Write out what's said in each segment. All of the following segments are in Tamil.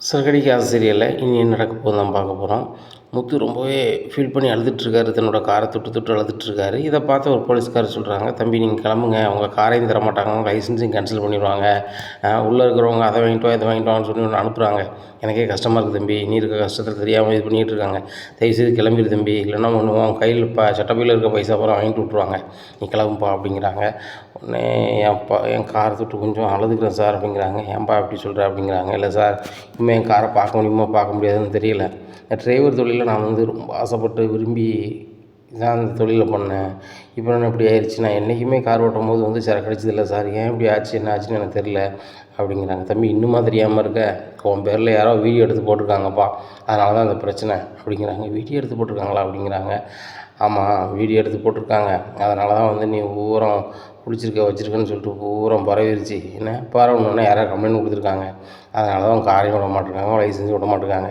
சிறகடிக்க ஆசிரியரில் இனி என்ன நடக்க போகுது தான் பார்க்க போகிறோம். முத்து ரொம்பவே ஃபீல் பண்ணி அழுதுட்டுருக்காரு. தன்னோட காரை தொட்டு தொட்டு அழுதுட்டுருக்காரு. இதை பார்த்து ஒரு போலீஸ்காரர் சொல்கிறாங்க, தம்பி நீங்கள் கிளம்புங்க, அவங்க காரையும் தரமாட்டாங்க, லைசன்ஸையும் கேன்சல் பண்ணிடுவாங்க, உள்ளே இருக்கிறவங்க அதை வாங்கிட்டு வா இதை வாங்கிட்டு வான்னு சொல்லி ஒன்று அனுப்புகிறாங்க. எனக்கே கஷ்டமாக இருக்குது தம்பி, நீ இருக்க கஷ்டத்தில் தெரியாமல் இது பண்ணிகிட்டு இருக்காங்க, தயவுசெய்து கிளம்பிடு தம்பி, இல்லைன்னா ஒன்று உன் கையில் சட்டப்பையில் இருக்க பைசா பூரா வாங்கிட்டு விட்ருவாங்க, நீ கிளம்புப்பா அப்படிங்கிறாங்க. உடனே என் காரை தொட்டு கொஞ்சம் அழுதுக்கிறேன் சார் அப்படிங்கிறாங்க. ஏன்பா அப்படி சொல்கிற அப்படிங்கிறாங்க. இல்லை சார், இனிமேல் என் காரை பார்க்க முடியுமா பார்க்க முடியாதுன்னு தெரியல. டிரைவர் தொழிலில் நான் வந்து ரொம்ப ஆசைப்பட்டு விரும்பி தான் அந்த தொழிலை பண்ணேன். இப்போ நான் இப்படி ஆயிடுச்சு. நான் என்றைக்குமே கார் ஓட்டும் போது வந்து சரக்கு அடிச்சதில்லை சார், ஏன் இப்படி ஆச்சு என்ன ஆச்சுன்னு எனக்கு தெரில அப்படிங்கிறாங்க. தம்பி இன்னுமா தெரியாமல் இருக்க, உன் பேரில் யாரோ வீடியோ எடுத்து போட்டிருக்காங்கப்பா, அதனால தான் அந்த பிரச்சனை அப்படிங்கிறாங்க. வீடியோ எடுத்து போட்டிருக்காங்களா அப்படிங்கிறாங்க. ஆமாம், வீடியோ எடுத்து போட்டிருக்காங்க, அதனால தான் வந்து நீ ஊரம் வச்சுருக்கேன்னு சொல்லிட்டு ஊரம் பரவிருச்சு. என்ன பரவணுன்னா யாராவது கம்ப்ளைண்ட் கொடுத்துருக்காங்க, அதனால தான் காரையும் விட மாட்டேங்காங்க, லைசன்ஸும் விட மாட்டேங்காங்க.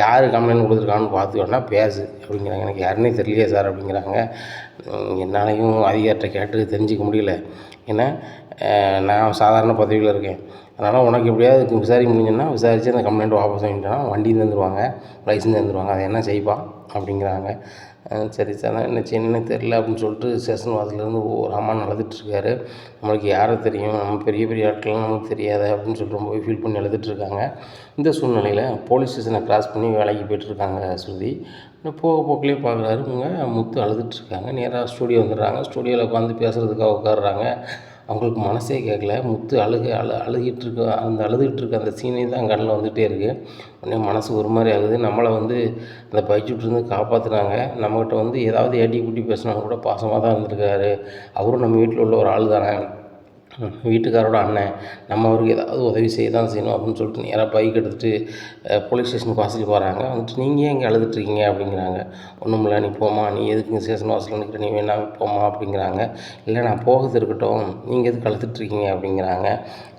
யார் கம்ப்ளைண்ட் கொடுத்துருக்கான்னு பார்த்துக்கோன்னா பேசு அப்படிங்கிறாங்க. எனக்கு யாருன்னே தெரியலையே சார் அப்படிங்கிறாங்க. என்னாலையும் அதிகாரிட்ட கேட்டு தெரிஞ்சிக்க முடியல, ஏன்னா நான் சாதாரண பதவியில் இருக்கேன், அதனால் உனக்கு எப்படியாவது விசாரிக்க முடிஞ்சுன்னா விசாரித்து அந்த கம்ப்ளைண்ட் வாபஸ் வாங்கிட்டோன்னா வண்டி தந்துடுவாங்க, லைசன்ஸ் தந்துடுவாங்க, அதை என்ன செய்ப்பா அப்படிங்கிறாங்க. சரி சார், நான் என்ன செய்யணுன்னு தெரில அப்படின்னு சொல்லிட்டு ஸ்டேஷன் வாசலேருந்து ஒவ்வொரு அம்மா அழுதுட்டுருக்காரு. நம்மளுக்கு யாரை தெரியும், நம்ம பெரிய பெரிய ஆட்கள்லாம் நமக்கு தெரியாது அப்படின்னு சொல்லிட்டு ரொம்பவே ஃபீல் பண்ணி அழுதுட்டுருக்காங்க. இந்த சூழ்நிலையில் போலீஸ் ஸ்டேஷனை கிராஸ் பண்ணி வேலைக்கு போய்ட்டுருக்காங்க ஸ்ருதி. போக போக்கிலே பார்க்குறாரு, இவங்க முத்து அழுதுட்டுருக்காங்க. நேராக ஸ்டூடியோ வந்துடுறாங்க. ஸ்டூடியோவில் உட்காந்து பேசுகிறதுக்காக உட்காடுறாங்க. அவங்களுக்கு மனசே கேட்கல. முத்து அழுகிட்டு இருக்க அந்த சீனே தான் கண்ணில் வந்துகிட்டே இருக்குது. உடனே மனசு ஒரு மாதிரி ஆகுது. நம்மளை வந்து அந்த பைச்சுட்லேருந்து காப்பாற்றுனாங்க, நம்மகிட்ட வந்து ஏதாவது ஏட்டி கூட்டி பேசினாலும் கூட பாசமாக தான் இருந்திருக்காரு. அவரும் நம்ம வீட்டில் உள்ள ஒரு ஆள் தானே, வீட்டுக்காரோட அண்ணன், நம்ம அவருக்கு ஏதாவது உதவி செய்ய தான் செய்யணும் அப்படின்னு சொல்லிட்டு நேராக பைக் எடுத்துகிட்டு போலீஸ் ஸ்டேஷனுக்கு வாசலுக்கு வராங்க. வந்துட்டு நீங்கள் ஏன் இங்கே அழுதுட்ருக்கீங்க அப்படிங்கிறாங்க. ஒன்றும் இல்லை, நீ போம்மா, நீ எதுக்கு இங்கே ஸ்டேஷன் வாசலில் நிற்கிற, நீ வேணா போம்மா அப்படிங்கிறாங்க. இல்லை நான் போகிறது இருக்கட்டும், நீங்கள் எதுக்கு அழுதுட்ருக்கீங்க அப்படிங்கிறாங்க.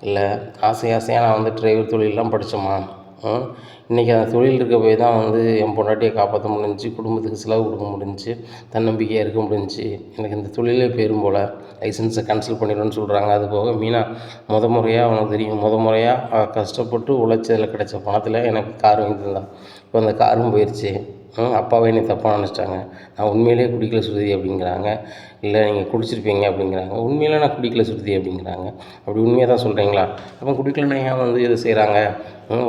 இல்லை ஆசையாக நான் வந்து டிரைவர் தொழிலெலாம் படித்தோம்மா, இன்றைக்கி அந்த தொழில் இருக்க போய் தான் வந்து என் பொண்டாட்டியை காப்பாற்ற முடிஞ்சிச்சு, குடும்பத்துக்கு செலவு கொடுக்க முடிஞ்சிச்சு, தன்னம்பிக்கையாக இருக்க முடிஞ்சிச்சு. எனக்கு இந்த தொழிலே போயிடும் போல், லைசன்ஸை கேன்சல் பண்ணிடுன்னு சொல்கிறாங்க. அது போக மீனா முறையாக அவனுக்கு தெரியும், முறையாக கஷ்டப்பட்டு உழைச்சதில் கிடைச்ச பணத்தில் எனக்கு கார் வாங்கி தந்தான். இப்போ அந்த காரும் போயிடுச்சு. அப்பாவே என்னை தப்பாக நினச்சிட்டாங்க, நான் உண்மையிலே குடிக்கல சுருதி அப்படிங்கிறாங்க. இல்லை நீங்கள் குடிச்சிருப்பீங்க அப்படிங்கிறாங்க. உண்மையிலே நான் குடிக்கல சுருதி அப்படிங்கிறாங்க. அப்படி உண்மையாக தான் சொல்கிறீங்களா? அப்போ குடிக்கலன்னா ஏன் வந்து இது செய்கிறாங்க,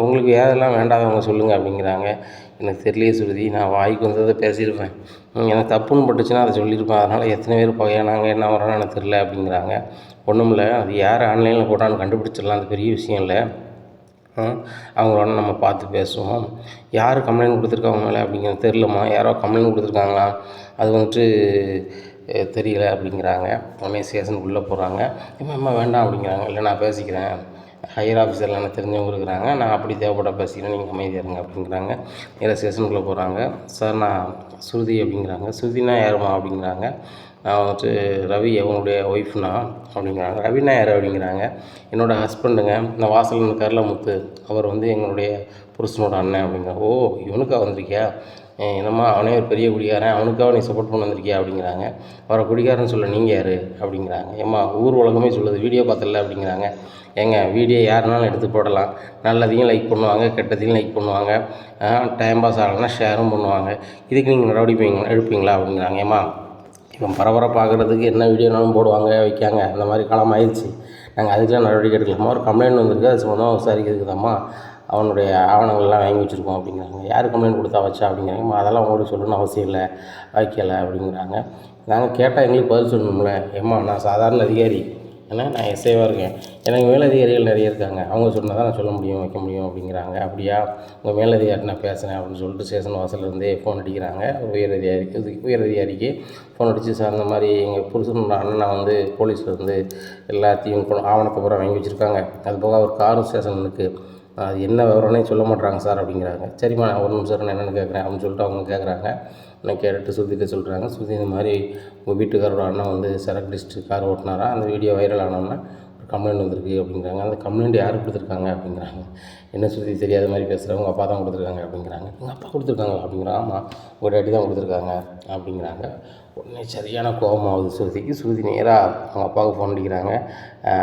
உங்களுக்கு ஏதெல்லாம் வேண்டாதவங்க சொல்லுங்கள் அப்படிங்கிறாங்க. எனக்கு தெரியலையே சுருதி, நான் வாய்க்கு வந்ததை பேசியிருப்பேன், எனக்கு தப்புன்னு பட்டுச்சுன்னா அதை சொல்லியிருப்பேன், அதனால் எத்தனை பேர் பகையானாங்க என்ன வரான்னு எனக்கு தெரில அப்படிங்கிறாங்க. ஒன்றும் இல்லை, அது யார் ஆன்லைனில் போட்டான்னு கண்டுபிடிச்சிடலாம், அது பெரிய விஷயம் இல்லை, அவங்களோட நம்ம பார்த்து பேசுவோம். யார் கம்ப்ளைண்ட் கொடுத்துருக்காங்க மேலே அப்படிங்கிறது தெரிலம்மா, யாரோ கம்ப்ளைண்ட் கொடுத்துருக்காங்களா, அது வந்துட்டு தெரியல அப்படிங்கிறாங்க. உடனே ஸ்டேஷனுக்குள்ளே போகிறாங்க. அம்மா வேண்டாம் அப்படிங்கிறாங்க. இல்லை நான் பேசிக்கிறேன், ஹையர் ஆஃபீஸரில் எனக்கு தெரிஞ்சவங்க இருக்கிறாங்க, நான் அப்படி தேவைப்பட பேசிக்கிறேன், நீங்கள் அமைதியாக இருங்க அப்படிங்கிறாங்க. நேராக ஸ்டேஷனுக்குள்ளே போகிறாங்க. சார் நான் ஸ்ருதி அப்படிங்கிறாங்க. ஸ்ருதினா யாருமா அப்படிங்கிறாங்க. நான் வந்துட்டு ரவி அவங்களுடைய ஒய்ஃப்னா அப்படிங்கிறாங்க. ரவினா யார் அப்படிங்கிறாங்க. என்னோடய ஹஸ்பண்டுங்க, நான் வாசலில் இருக்கார்ல முத்து, அவர் வந்து எங்களுடைய புருஷனோட அண்ணன் அப்படிங்கிறாங்க. ஓ இவனுக்காக வந்திருக்கியா, என்னம்மா அவனே ஒரு பெரிய குடிகாரன், அவனுக்காக நீ சப்போர்ட் பண்ண வந்திருக்கியா அப்படிங்கிறாங்க. அவரை குடிகாரன்னு சொல்ல நீங்கள் யார் அப்படிங்கிறாங்க. ஏம்மா ஊர் உலகமே சொல்லுது, வீடியோ பார்த்தல அப்படிங்கிறாங்க. ஏங்க வீடியோ யாருனாலும் எடுத்து போடலாம், நல்லதையும் லைக் பண்ணுவாங்க, கெட்டதையும் லைக் பண்ணுவாங்க, டைம் பாஸ் ஆகலைன்னா ஷேரும் பண்ணுவாங்க, இதுக்கு நீங்கள் நடவடிக்கை எடுப்பீங்களா அப்படிங்கிறாங்க. ஏம்மா இப்போ பரபரப்பாகிறதுக்கு என்ன வீடியோனாலும் போடுவாங்க வைக்காங்க, அந்த மாதிரி காலம் ஆயிடுச்சு, நாங்கள் அதுக்கெலாம் நடவடிக்கை எடுக்கலாமா, ஒரு கம்ப்ளைண்ட் வந்திருக்கு, அது சம்மந்தமாக விசாரிக்கிறதுக்கு தாம்மா அவனுடைய ஆவணங்கள்லாம் வாங்கி வச்சுருக்கோம் அப்படிங்கிறாங்க. யார் கம்ப்ளைண்ட் கொடுத்தா வச்சா அப்படிங்கிறாங்க. அதெல்லாம் உங்களுக்கு சொல்லணும்னு அவசியம் இல்லை, வைக்கலை அப்படிங்கிறாங்க. நாங்கள் கேட்டால் எங்களுக்கு பதில் சொல்லணும்ல. ஏம்மா நான் சாதாரண அதிகாரி, ஏன்னா நான் எஸ்ஐவாக இருக்கேன், எனக்கு மேலதிகாரிகள் நிறைய இருக்காங்க, அவங்க சொன்னால் தான் நான் சொல்ல முடியும் வைக்க முடியும் அப்படிங்கிறாங்க. அப்படியா, உங்கள் மேலதிகாரி நான் பேசுகிறேன் அப்படின்னு சொல்லிட்டு ஸ்டேஷன் வாசல்லேருந்தே ஃபோன் அடிக்கிறாங்க. உயரதிகாரிக்கு ஃபோன் அடித்து, சார் இந்த மாதிரி எங்கள் புருஷனோட அண்ணனை வந்து போலீஸில் வந்து எல்லாத்தையும் ஆவணத்தை பூரா வாங்கி வச்சுருக்காங்க, அது போக அவர் காரும் ஸ்டேஷன் இருக்குது, அது என்ன விவரம்னே சொல்ல மாட்றாங்க சார் அப்படிங்கிறாங்க. சரிம்மா நான் ஒரு நிமிஷம் நான் என்னென்னு கேட்குறேன் அப்படின்னு சொல்லிட்டு அவங்க கேட்குறாங்க. நான் கேட்டுட்டு சுற்றிட்டு சொல்கிறாங்க. சுற்றி இந்த மாதிரி உங்கள் வீட்டுக்காரோட அண்ணன் வந்து சரக்கு டிஸ்ட்ரிக் கார் ஓட்டினாரா, அந்த வீடியோ வைரல் ஆனோன்னா ஒரு கம்ப்ளைண்ட் வந்திருக்கு அப்படிங்கிறாங்க. அந்த கம்ப்ளைண்ட் யார் கொடுத்துருக்காங்க அப்படிங்கிறாங்க. என்ன சுற்றி தெரியாத மாதிரி பேசுகிறவங்க உங்கள் அப்பா தான் கொடுத்துருக்காங்க அப்படிங்கிறாங்க. எங்கள் அப்பா கொடுத்துருக்காங்க அப்படிங்கிறாங்க. ஆமாம், ஒரு அடி தான் கொடுத்துருக்காங்க அப்படிங்கிறாங்க. உடனே சரியான கோபமாகுது ஸ்ருதிக்கு. ஸ்ருதி நேராக அவங்க அப்பாவுக்கு ஃபோன் அடிக்கிறாங்க.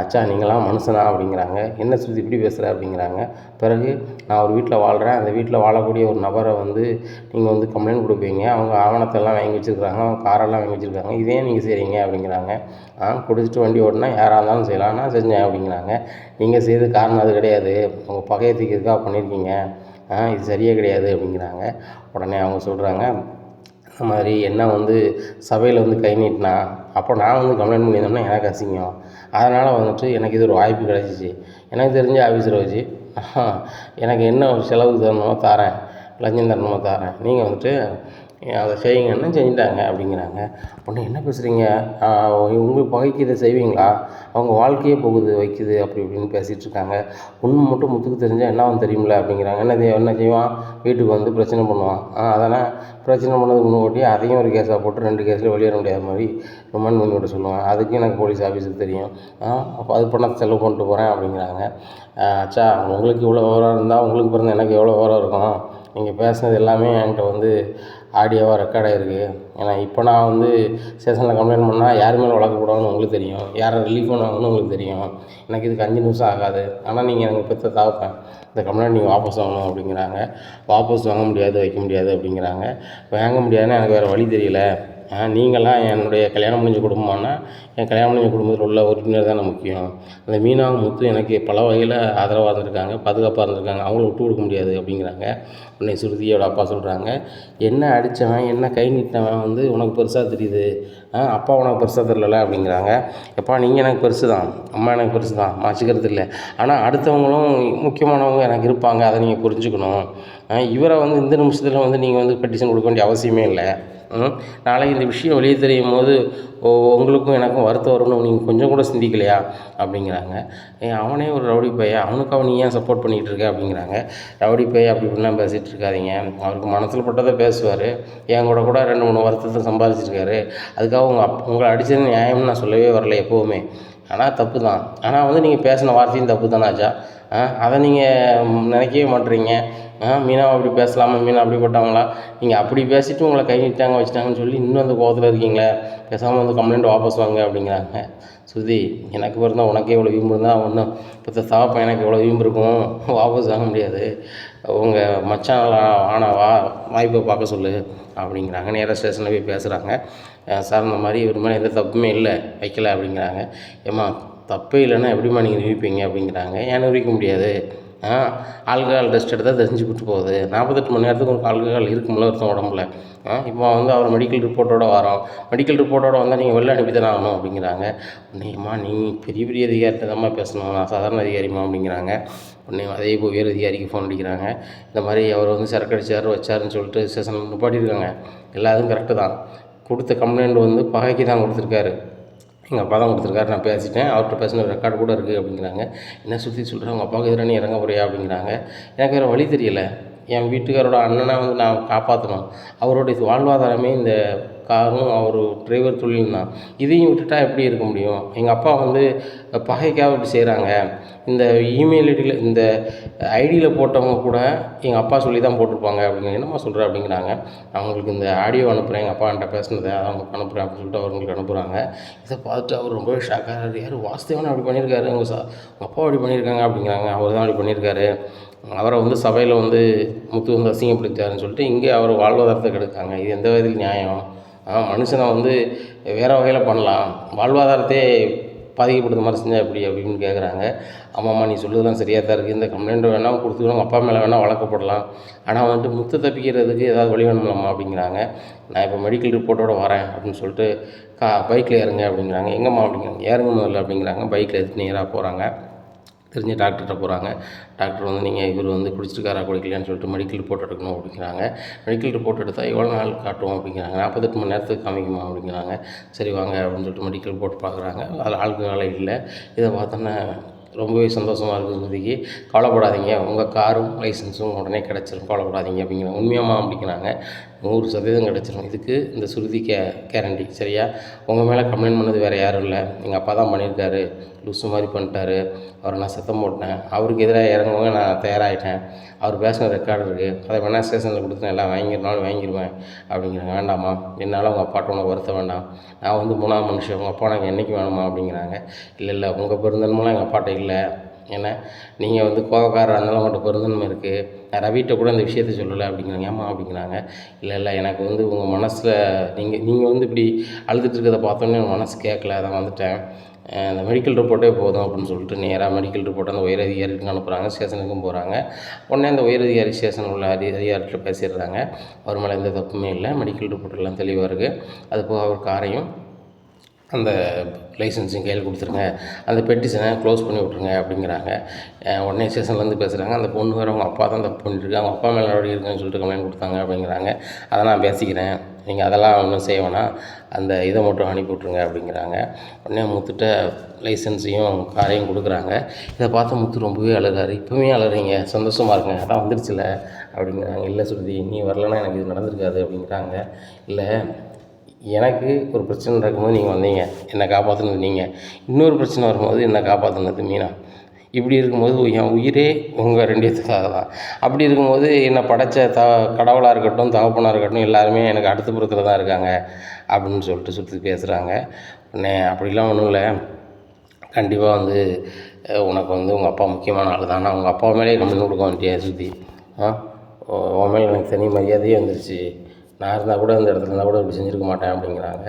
அச்சா நீங்களாம் மனுஷனா அப்படிங்கிறாங்க. என்ன ஸ்ருதி இப்படி பேசுகிற அப்படிங்கிறாங்க. பிறகு நான் ஒரு வீட்டில் வாழ்கிறேன், அந்த வீட்டில் வாழக்கூடிய ஒரு நபரை வந்து நீங்கள் வந்து கம்ப்ளைண்ட் கொடுப்பீங்க, அவங்க ஆவணத்தெல்லாம் வாங்கி வச்சுருக்காங்க, அவங்க காரெல்லாம் வாங்கி வச்சுருக்காங்க, இதே நீங்கள் செய்கிறீங்க அப்படிங்கிறாங்க. குடிச்சிட்டு வண்டி ஓட்டினா யாராக இருந்தாலும் செய்யலாம், நான் செஞ்சேன் அப்படிங்கிறாங்க. நீங்கள் செய்த காரணம் அது கிடையாது, உங்கள் பகையை தீர்க்கிறதுக்காக பண்ணியிருக்கீங்க, இது சரியே கிடையாது அப்படிங்கிறாங்க. உடனே அவங்க சொல்கிறாங்க, இந்த மாதிரி என்ன வந்து சபையில் வந்து கை நீட்டினா அப்போ நான் வந்து கம்ப்ளைண்ட் பண்ணியிருந்தோம்னா எனக்கு அசிங்கம், அதனால் வந்துட்டு எனக்கு இது ஒரு வாய்ப்பு கிடச்சிச்சு, எனக்கு தெரிஞ்ச ஆஃபீஸரை வச்சு எனக்கு என்ன ஒரு செலவுக்கு தரணுமோ தாரேன், லஞ்சம் தரணுமோ தாரேன், நீங்கள் வந்துட்டு அதை செய்யுங்கன்னா செஞ்சுட்டாங்க அப்படிங்கிறாங்க. உடனே என்ன பேசுகிறீங்க, உங்கள் பகைக்கு இதை செய்வீங்களா, அவங்க வாழ்க்கையே போகுது வைக்குது அப்படி இப்படின்னு பேசிகிட்டு இருக்காங்க. உண்மை மட்டும் முத்துக்கு தெரிஞ்சால் என்ன வந்து தெரியுமில்ல அப்படிங்கிறாங்க. என்ன செய்வான், வீட்டுக்கு வந்து பிரச்சனை பண்ணுவான், அதனால் பிரச்சனை பண்ணதுக்கு முன்னாடி அதையும் ஒரு கேஸாக போட்டு 2 கேஸில் வெளியேற முடியாத மாதிரி ரிமாண்ட் பண்ணி விட சொல்லுவான். அதுக்கும் எனக்கு போலீஸ் ஆஃபீஸுக்கு தெரியும், அப்போ அது பண்ண செலவு பண்ணிட்டு போகிறேன் அப்படிங்கிறாங்க. அச்சா உங்களுக்கு இவ்வளோ விவரம் இருந்தால் உங்களுக்கு பிறந்த எனக்கு எவ்வளோ விவரம் இருக்கும், நீங்கள் பேசுனது எல்லாமே என்கிட்ட வந்து ஆடியோவாக ரெக்கார்ட் ஆகிருக்கு. ஏன்னா இப்போ நான் வந்து ஸ்டேஷனில் கம்ப்ளைண்ட் பண்ணால் யார் மேலே வழக்கு போடுவாங்கன்னு உங்களுக்கு தெரியும், யாரை ரிலீஃப் பண்ணுவாங்கன்னு உங்களுக்கு தெரியும், எனக்கு இதுக்கு 5 நிமிஷம் ஆகாது, ஆனால் நீங்கள் எனக்கு பெற்ற தாப்பேன், இந்த கம்ப்ளைண்ட் நீங்கள் வாபஸ் வாங்கணும் அப்படிங்கிறாங்க. வாபஸ் வாங்க முடியாது, வைக்க முடியாது அப்படிங்கிறாங்க. வாங்க முடியாதுன்னா எனக்கு வேறு வழி தெரியல, நீங்களாம் என்னுடைய கல்யாணம் முடிஞ்ச குடும்பம்னா என் கல்யாணம் முடிஞ்ச குடும்பத்தில் உள்ள உறுப்பினர் தானே முக்கியம், அந்த மீனாவும் முத்து எனக்கு பல வகையில் ஆதரவாக இருந்திருக்காங்க, பாதுகாப்பாக இருந்திருக்காங்க, அவங்கள விட்டு கொடுக்க முடியாது அப்படிங்கிறாங்க. உடனே ஸ்ருதியோட அப்பா சொல்கிறாங்க, என்ன அடித்தவன் என்ன கை நீட்டினவன் வந்து உனக்கு பெருசாக தெரியுது, அப்பா உனக்கு பெருசாக தெரியல அப்படிங்கிறாங்க. எப்பா நீங்கள் எனக்கு பெருசு தான், அம்மா எனக்கு பெருசு தான், மாற்றிக்கிறது இல்லை, ஆனால் அடுத்தவங்களும் முக்கியமானவங்க எனக்கு இருப்பாங்க, அதை நீங்கள் புரிஞ்சுக்கணும். இவரை வந்து இந்த நிமிஷத்தில் வந்து நீங்கள் வந்து பெட்டிஷன் கொடுக்க வேண்டிய அவசியமே இல்லை, நாளைக்கு இந்த விஷயம் வெளியே தெரியும் போது உங்களுக்கும் எனக்கும் வருத்தம் வரும்னு நீங்கள் கொஞ்சம் கூட சிந்திக்கலையா அப்படிங்கிறாங்க. அவனே ஒரு ரவுடி பைய, அவனுக்கு அவன் ஏன் சப்போர்ட் பண்ணிகிட்டு இருக்க அப்படிங்கிறாங்க. ரவுடி பைய அப்படி இப்படிலாம் பேசிகிட்டு இருக்காதீங்க, அவருக்கு மனசில் பட்டதை பேசுவார், என் கூட 2 3 வருத்தத்தை சம்பாதிச்சிருக்காரு, அதுக்காக உங்களை அடித்தது நியாயம்னு நான் சொல்லவே வரல எப்போவுமே, ஆனால் தப்பு தான், ஆனால் வந்து நீங்கள் பேசின வார்த்தையும் தப்பு தானாச்சா, அதை நீங்கள் நினைக்கவே மாட்டுறீங்க. மீனாவை அப்படி பேசலாமா, மீனா அப்படிப்பட்டவங்களா, நீங்கள் அப்படி பேசிவிட்டு உங்களை கை நீட்டாங்க வச்சுட்டாங்கன்னு சொல்லி இன்னும் அந்த கோவத்தில் இருக்கீங்களே, பேசாமல் வந்து கம்ப்ளைண்ட் வாபஸ் வாங்க அப்படிங்கிறாங்க. ஸ்ருதி எனக்கு பிறந்தால் உனக்கே இவ்வளோ வீம்பு இருந்தால் ஒன்றும் இப்போ சாப்பா எனக்கு எவ்வளோ வீம்பு இருக்கும், வாபஸ் வாங்க முடியாது, உங்கள் மச்சான் ஆனாவா வாய்ப்பை பார்க்க சொல்லு அப்படிங்கிறாங்க. நேராக ஸ்டேஷனில் போய் பேசுகிறாங்க. சார் இந்த மாதிரி இவர் மேலே எந்த தப்புமே இல்லை, வைக்கல அப்படிங்கிறாங்க. ஏம்மா தப்பே இல்லைன்னா எப்படிம்மா நீங்கள் நிரூபிப்பீங்க அப்படிங்கிறாங்க. ஏன் நிரூபிக்க முடியாது, ஆல்கஹால் டெஸ்ட் எடுத்தால் தெரிஞ்சு விட்டு போகுது, 48 மணி நேரத்துக்கு ஒரு ஆல்கஹால் இருக்கும்ல ஒருத்தன் உடம்புல, இப்போ வந்து அவர் மெடிக்கல் ரிப்போர்ட்டோடு வரோம், மெடிக்கல் ரிப்போர்ட்டோடு வந்தால் நீங்கள் வெளில அனுப்பி தானே ஆகணும் அப்படிங்கிறாங்க. உடனேம்மா நீ பெரிய பெரிய அதிகாரிகிட்ட தான்மா பேசணும், நான் சாதாரண அதிகாரிம்மா அப்படிங்கிறாங்க. உடனே அதே உயர் அதிகாரிக்கு ஃபோன் அடிக்கிறாங்க. இந்த மாதிரி அவர் வந்து சரக்கு அடித்தார் வச்சாருன்னு சொல்லிட்டு ஸ்டேஷனில் நிப்பாட்டியிருக்காங்க, எல்லாத்துக்கும் கரெக்டு தான், கொடுத்த கம்ப்ளைண்ட் வந்து பகைக்கு தான் கொடுத்துருக்காரு, எங்கள் அப்பா தான் கொடுத்துருக்காரு, நான் பேசிட்டேன், அவர்கிட்ட பேசின ரெக்கார்டு கூட இருக்குது அப்படிங்கிறாங்க. என்ன சுற்றி சொல்கிறேன், உங்கள் அப்பாவுக்கு எதிராக நீ இறங்க போறியா அப்படிங்கிறாங்க. எனக்கு வேறு வழி தெரியலை, என் வீட்டுக்காரோட அண்ணனை வந்து நான் காப்பாற்றணும், அவருடைய வாழ்வாதாரமே இந்த காரும் அவர் டிரைவர் தொழில் தான், இதையும் விட்டுட்டா எப்படி இருக்க முடியும், எங்கள் அப்பா வந்து பகைக்காக இப்படி செய்கிறாங்க, இந்த இமெயில் ஐடியில் இந்த ஐடியில் போட்டவங்க கூட எங்கள் அப்பா சொல்லி தான் போட்டிருப்பாங்க அப்படிங்கிற. என்னம்மா சொல்கிற அப்படிங்கிறாங்க. அவங்களுக்கு இந்த ஆடியோ அனுப்புகிறேன், எங்கள் அப்பா என்கிட்ட பேசுனதை அதை அவங்களுக்கு அனுப்புகிறேன் அப்படின்னு சொல்லிட்டு அவங்களுக்கு அனுப்புகிறாங்க. இதை பார்த்துட்டு அவர் ரொம்பவே ஷாக்காக, யார் வாசுதேவன் அப்படி பண்ணியிருக்காரு, உங்கள் அப்பா அப்படி பண்ணியிருக்காங்க அப்படிங்கிறாங்க. அவர் தான் அப்படி பண்ணியிருக்காரு, அவரை வந்து சபையில் வந்து முத்து வந்து அசிங்கப்படுத்தாருன்னு சொல்லிட்டு இங்கே அவர் வாழ்வாதாரத்தை கெடுக்காங்க, இது எந்த விதத்தில் நியாயம், மனுஷனை வந்து வேறு வகையில் பண்ணலாம், வாழ்வாதாரத்தையே பாதிக்கப்படுற மாதிரி செஞ்சால் எப்படி அப்படின்னு கேட்குறாங்க. ஆமாம்மா நீ சொல்லுறதுலாம் சரியாக தான் இருக்குது, இந்த கம்ப்ளைண்ட் வேணால் கொடுத்துக்கணும், அப்பா மேலே வேணால் வழக்கப்படலாம், ஆனால் வந்துட்டு முத்து தப்பிக்கிறதுக்கு ஏதாவது வழி வேணும்லாமா அப்படிங்கிறாங்க. நான் இப்போ மெடிக்கல் ரிப்போர்ட்டோடு வரேன் அப்படின்னு சொல்லிட்டு பைக்கில் ஏறுங்க அப்படிங்கிறாங்க. எங்கம்மா அப்படிங்கிறாங்க. ஏறுங்க முதல்ல அப்படிங்கிறாங்க. பைக்கில் எடுத்து நேராக போகிறாங்க. தெரிஞ்ச டாக்டர்கிட்ட போகிறாங்க. டாக்டர் வந்து நீங்கள் இவர் வந்து குடிச்சிருக்காரா குடிக்கலையான்னு சொல்லிட்டு மெடிக்கல் ரிப்போர்ட் எடுக்கணும் அப்படிங்கிறாங்க. மெடிக்கல் ரிப்போர்ட் எடுத்தால் எவ்வளோ நாள் காட்டுவோம் அப்படிங்கிறாங்க. 48 மணி நேரத்துக்கு காமிக்குமா அப்படிங்கிறாங்க. சரி வாங்க அப்படின்னு சொல்லிட்டு மெடிக்கல் ரிப்போர்ட் பார்க்குறாங்க. அதில் ஆல்கஹால் இல்லை. இதை பார்த்தோன்னே ரொம்பவே சந்தோஷமாக இருக்குது ஸ்ருதிக்கு. கவலைப்படாதீங்க, உங்கள் காரும் லைசன்ஸும் உடனே கிடச்சிரும், கவலைப்படாதீங்க அப்படிங்கிறாங்க. உண்மையாம்மா அப்படிங்கிறாங்க. 100% கிடச்சிரும். இதுக்கு இந்த சுருதி கேரண்டி. சரியா? உங்கள் மேலே கம்ப்ளைண்ட் பண்ணது வேறு யாரும் இல்லை, எங்கள் அப்பா தான் பண்ணியிருக்காரு, லூசு மாதிரி பண்ணிட்டாரு, அவரை நான் சத்தம் போட்டேன், அவருக்கு எதிராக இறங்குவங்க நான் தயாராகிட்டேன், அவர் பேசின ரெக்கார்டு இருக்குது, அதை வேணால் ஸ்டேஷனில் கொடுத்து நான் எல்லாம் வாங்கிடுனாலும் வாங்கிடுவேன் அப்படிங்கிறாங்க. வேண்டாம்மா, என்னால் உங்கள் அப்பாட்ட உனக்கு வருத்த வேண்டாம், நான் வந்து 3ஆவது மனுஷன், உங்கள் அப்பா எனக்கு என்றைக்கு வேணுமா அப்படிங்கிறாங்க. இல்லை உங்கள் பெருந்தன்மைலாம் எங்கள் அப்பாட்ட இல்லை, ஏன்னா நீங்கள் வந்து கோவக்காரராக இருந்தாலும் உங்கள்கிட்ட பெருந்தன்மை இருக்குது, நான் ரவிட்ட கூட இந்த விஷயத்த சொல்லலை அப்படிங்கிறாங்க. ஏம்மா அப்படிங்கிறாங்க. இல்லை எனக்கு வந்து உங்கள் மனசில் நீங்கள் வந்து இப்படி அழுதுட்டு இருக்கிறத பார்த்தோன்னே என் மனசு கேட்கல, அதான் வந்துட்டேன், அந்த மெடிக்கல் ரிப்போர்ட்டே போதும் அப்படின்னு சொல்லிட்டு நேராக மெடிக்கல் ரிப்போர்ட்டை அந்த உயர் அதிகாரிக்கு அனுப்புகிறாங்க. ஸ்டேஷனுக்கும் போகிறாங்க. உடனே அந்த உயர் அதிகாரி ஸ்டேஷனில் உள்ள அதிகாரிகிட்ட பேசிடுறாங்க. அவர் மேலே எந்த தப்புமே இல்லை, மெடிக்கல் ரிப்போர்ட் எல்லாம் தெளிவாக இருக்குது, அது போக அவர் காரையும் அந்த லைசன்ஸையும் கையில் கொடுத்துருங்க, அந்த பெட்டிஷனை க்ளோஸ் பண்ணி விட்ருங்க அப்படிங்கிறாங்க. உடனே ஸ்டேஷன்லேருந்து பேசுகிறாங்க. அந்த பொண்ணு வேறு அவங்க அப்பா தான் தப்பு பண்ணிட்டுருக்கு, அவங்க அப்பா மேலே நடவடிக்கை இருக்குன்னு சொல்லிட்டு கம்ப்ளைண்ட் கொடுத்தாங்க அப்படிங்கிறாங்க. அதை நான் பேசிக்கிறேன், நீங்கள் அதெல்லாம் ஒன்றும் செய்ய வேணாம், அந்த இதை மட்டும் அனுப்பி விட்ருங்க அப்படிங்கிறாங்க. உடனே முத்துட்ட லைசன்ஸையும் காரையும் கொடுக்குறாங்க. இதை பார்த்து முத்து ரொம்பவே அழுகிறாரு. இப்போவே அழுகிறீங்க, சந்தோஷமாக இருக்குங்க, அதான் வந்துருச்சுல அப்படிங்கிறாங்க. இல்லை சுருதி, நீ வரலன்னா எனக்கு இது நடந்திருக்காது அப்படிங்கிறாங்க. இல்லை, எனக்கு ஒரு பிரச்சனை நடக்கும்போது நீங்கள் வந்தீங்க, என்னை காப்பாற்றினது நீங்கள், இன்னொரு பிரச்சனை வரும்போது என்னை காப்பாற்றினது மீனா, இப்படி இருக்கும்போது என் உயிரே உங்கள் 2 பேத்துக்காக தான். அப்படி இருக்கும்போது என்னை படைத்த கடவுளாக இருக்கட்டும், தகப்பனாக இருக்கட்டும், எல்லாருமே எனக்கு அடுத்த புறத்தில் தான் இருக்காங்க அப்படின்னு சொல்லிட்டு சுற்றி பேசுகிறாங்க. உடனே அப்படிலாம் ஒன்றும் இல்லை, கண்டிப்பாக வந்து உனக்கு வந்து உங்கள் அப்பா முக்கியமான ஆள் தான், ஆனால் உங்கள் அப்பா மேலேயே கம்ப்ளைண்ட் கொடுக்க வந்துட்டியா சுற்றி, உன் மேலே எனக்கு தனி மரியாதையே வந்துருச்சு, நான் இருந்தால் கூட அந்த இடத்துல இருந்தால் கூட இப்படி செஞ்சுருக்க மாட்டேன் அப்படிங்கிறாங்க.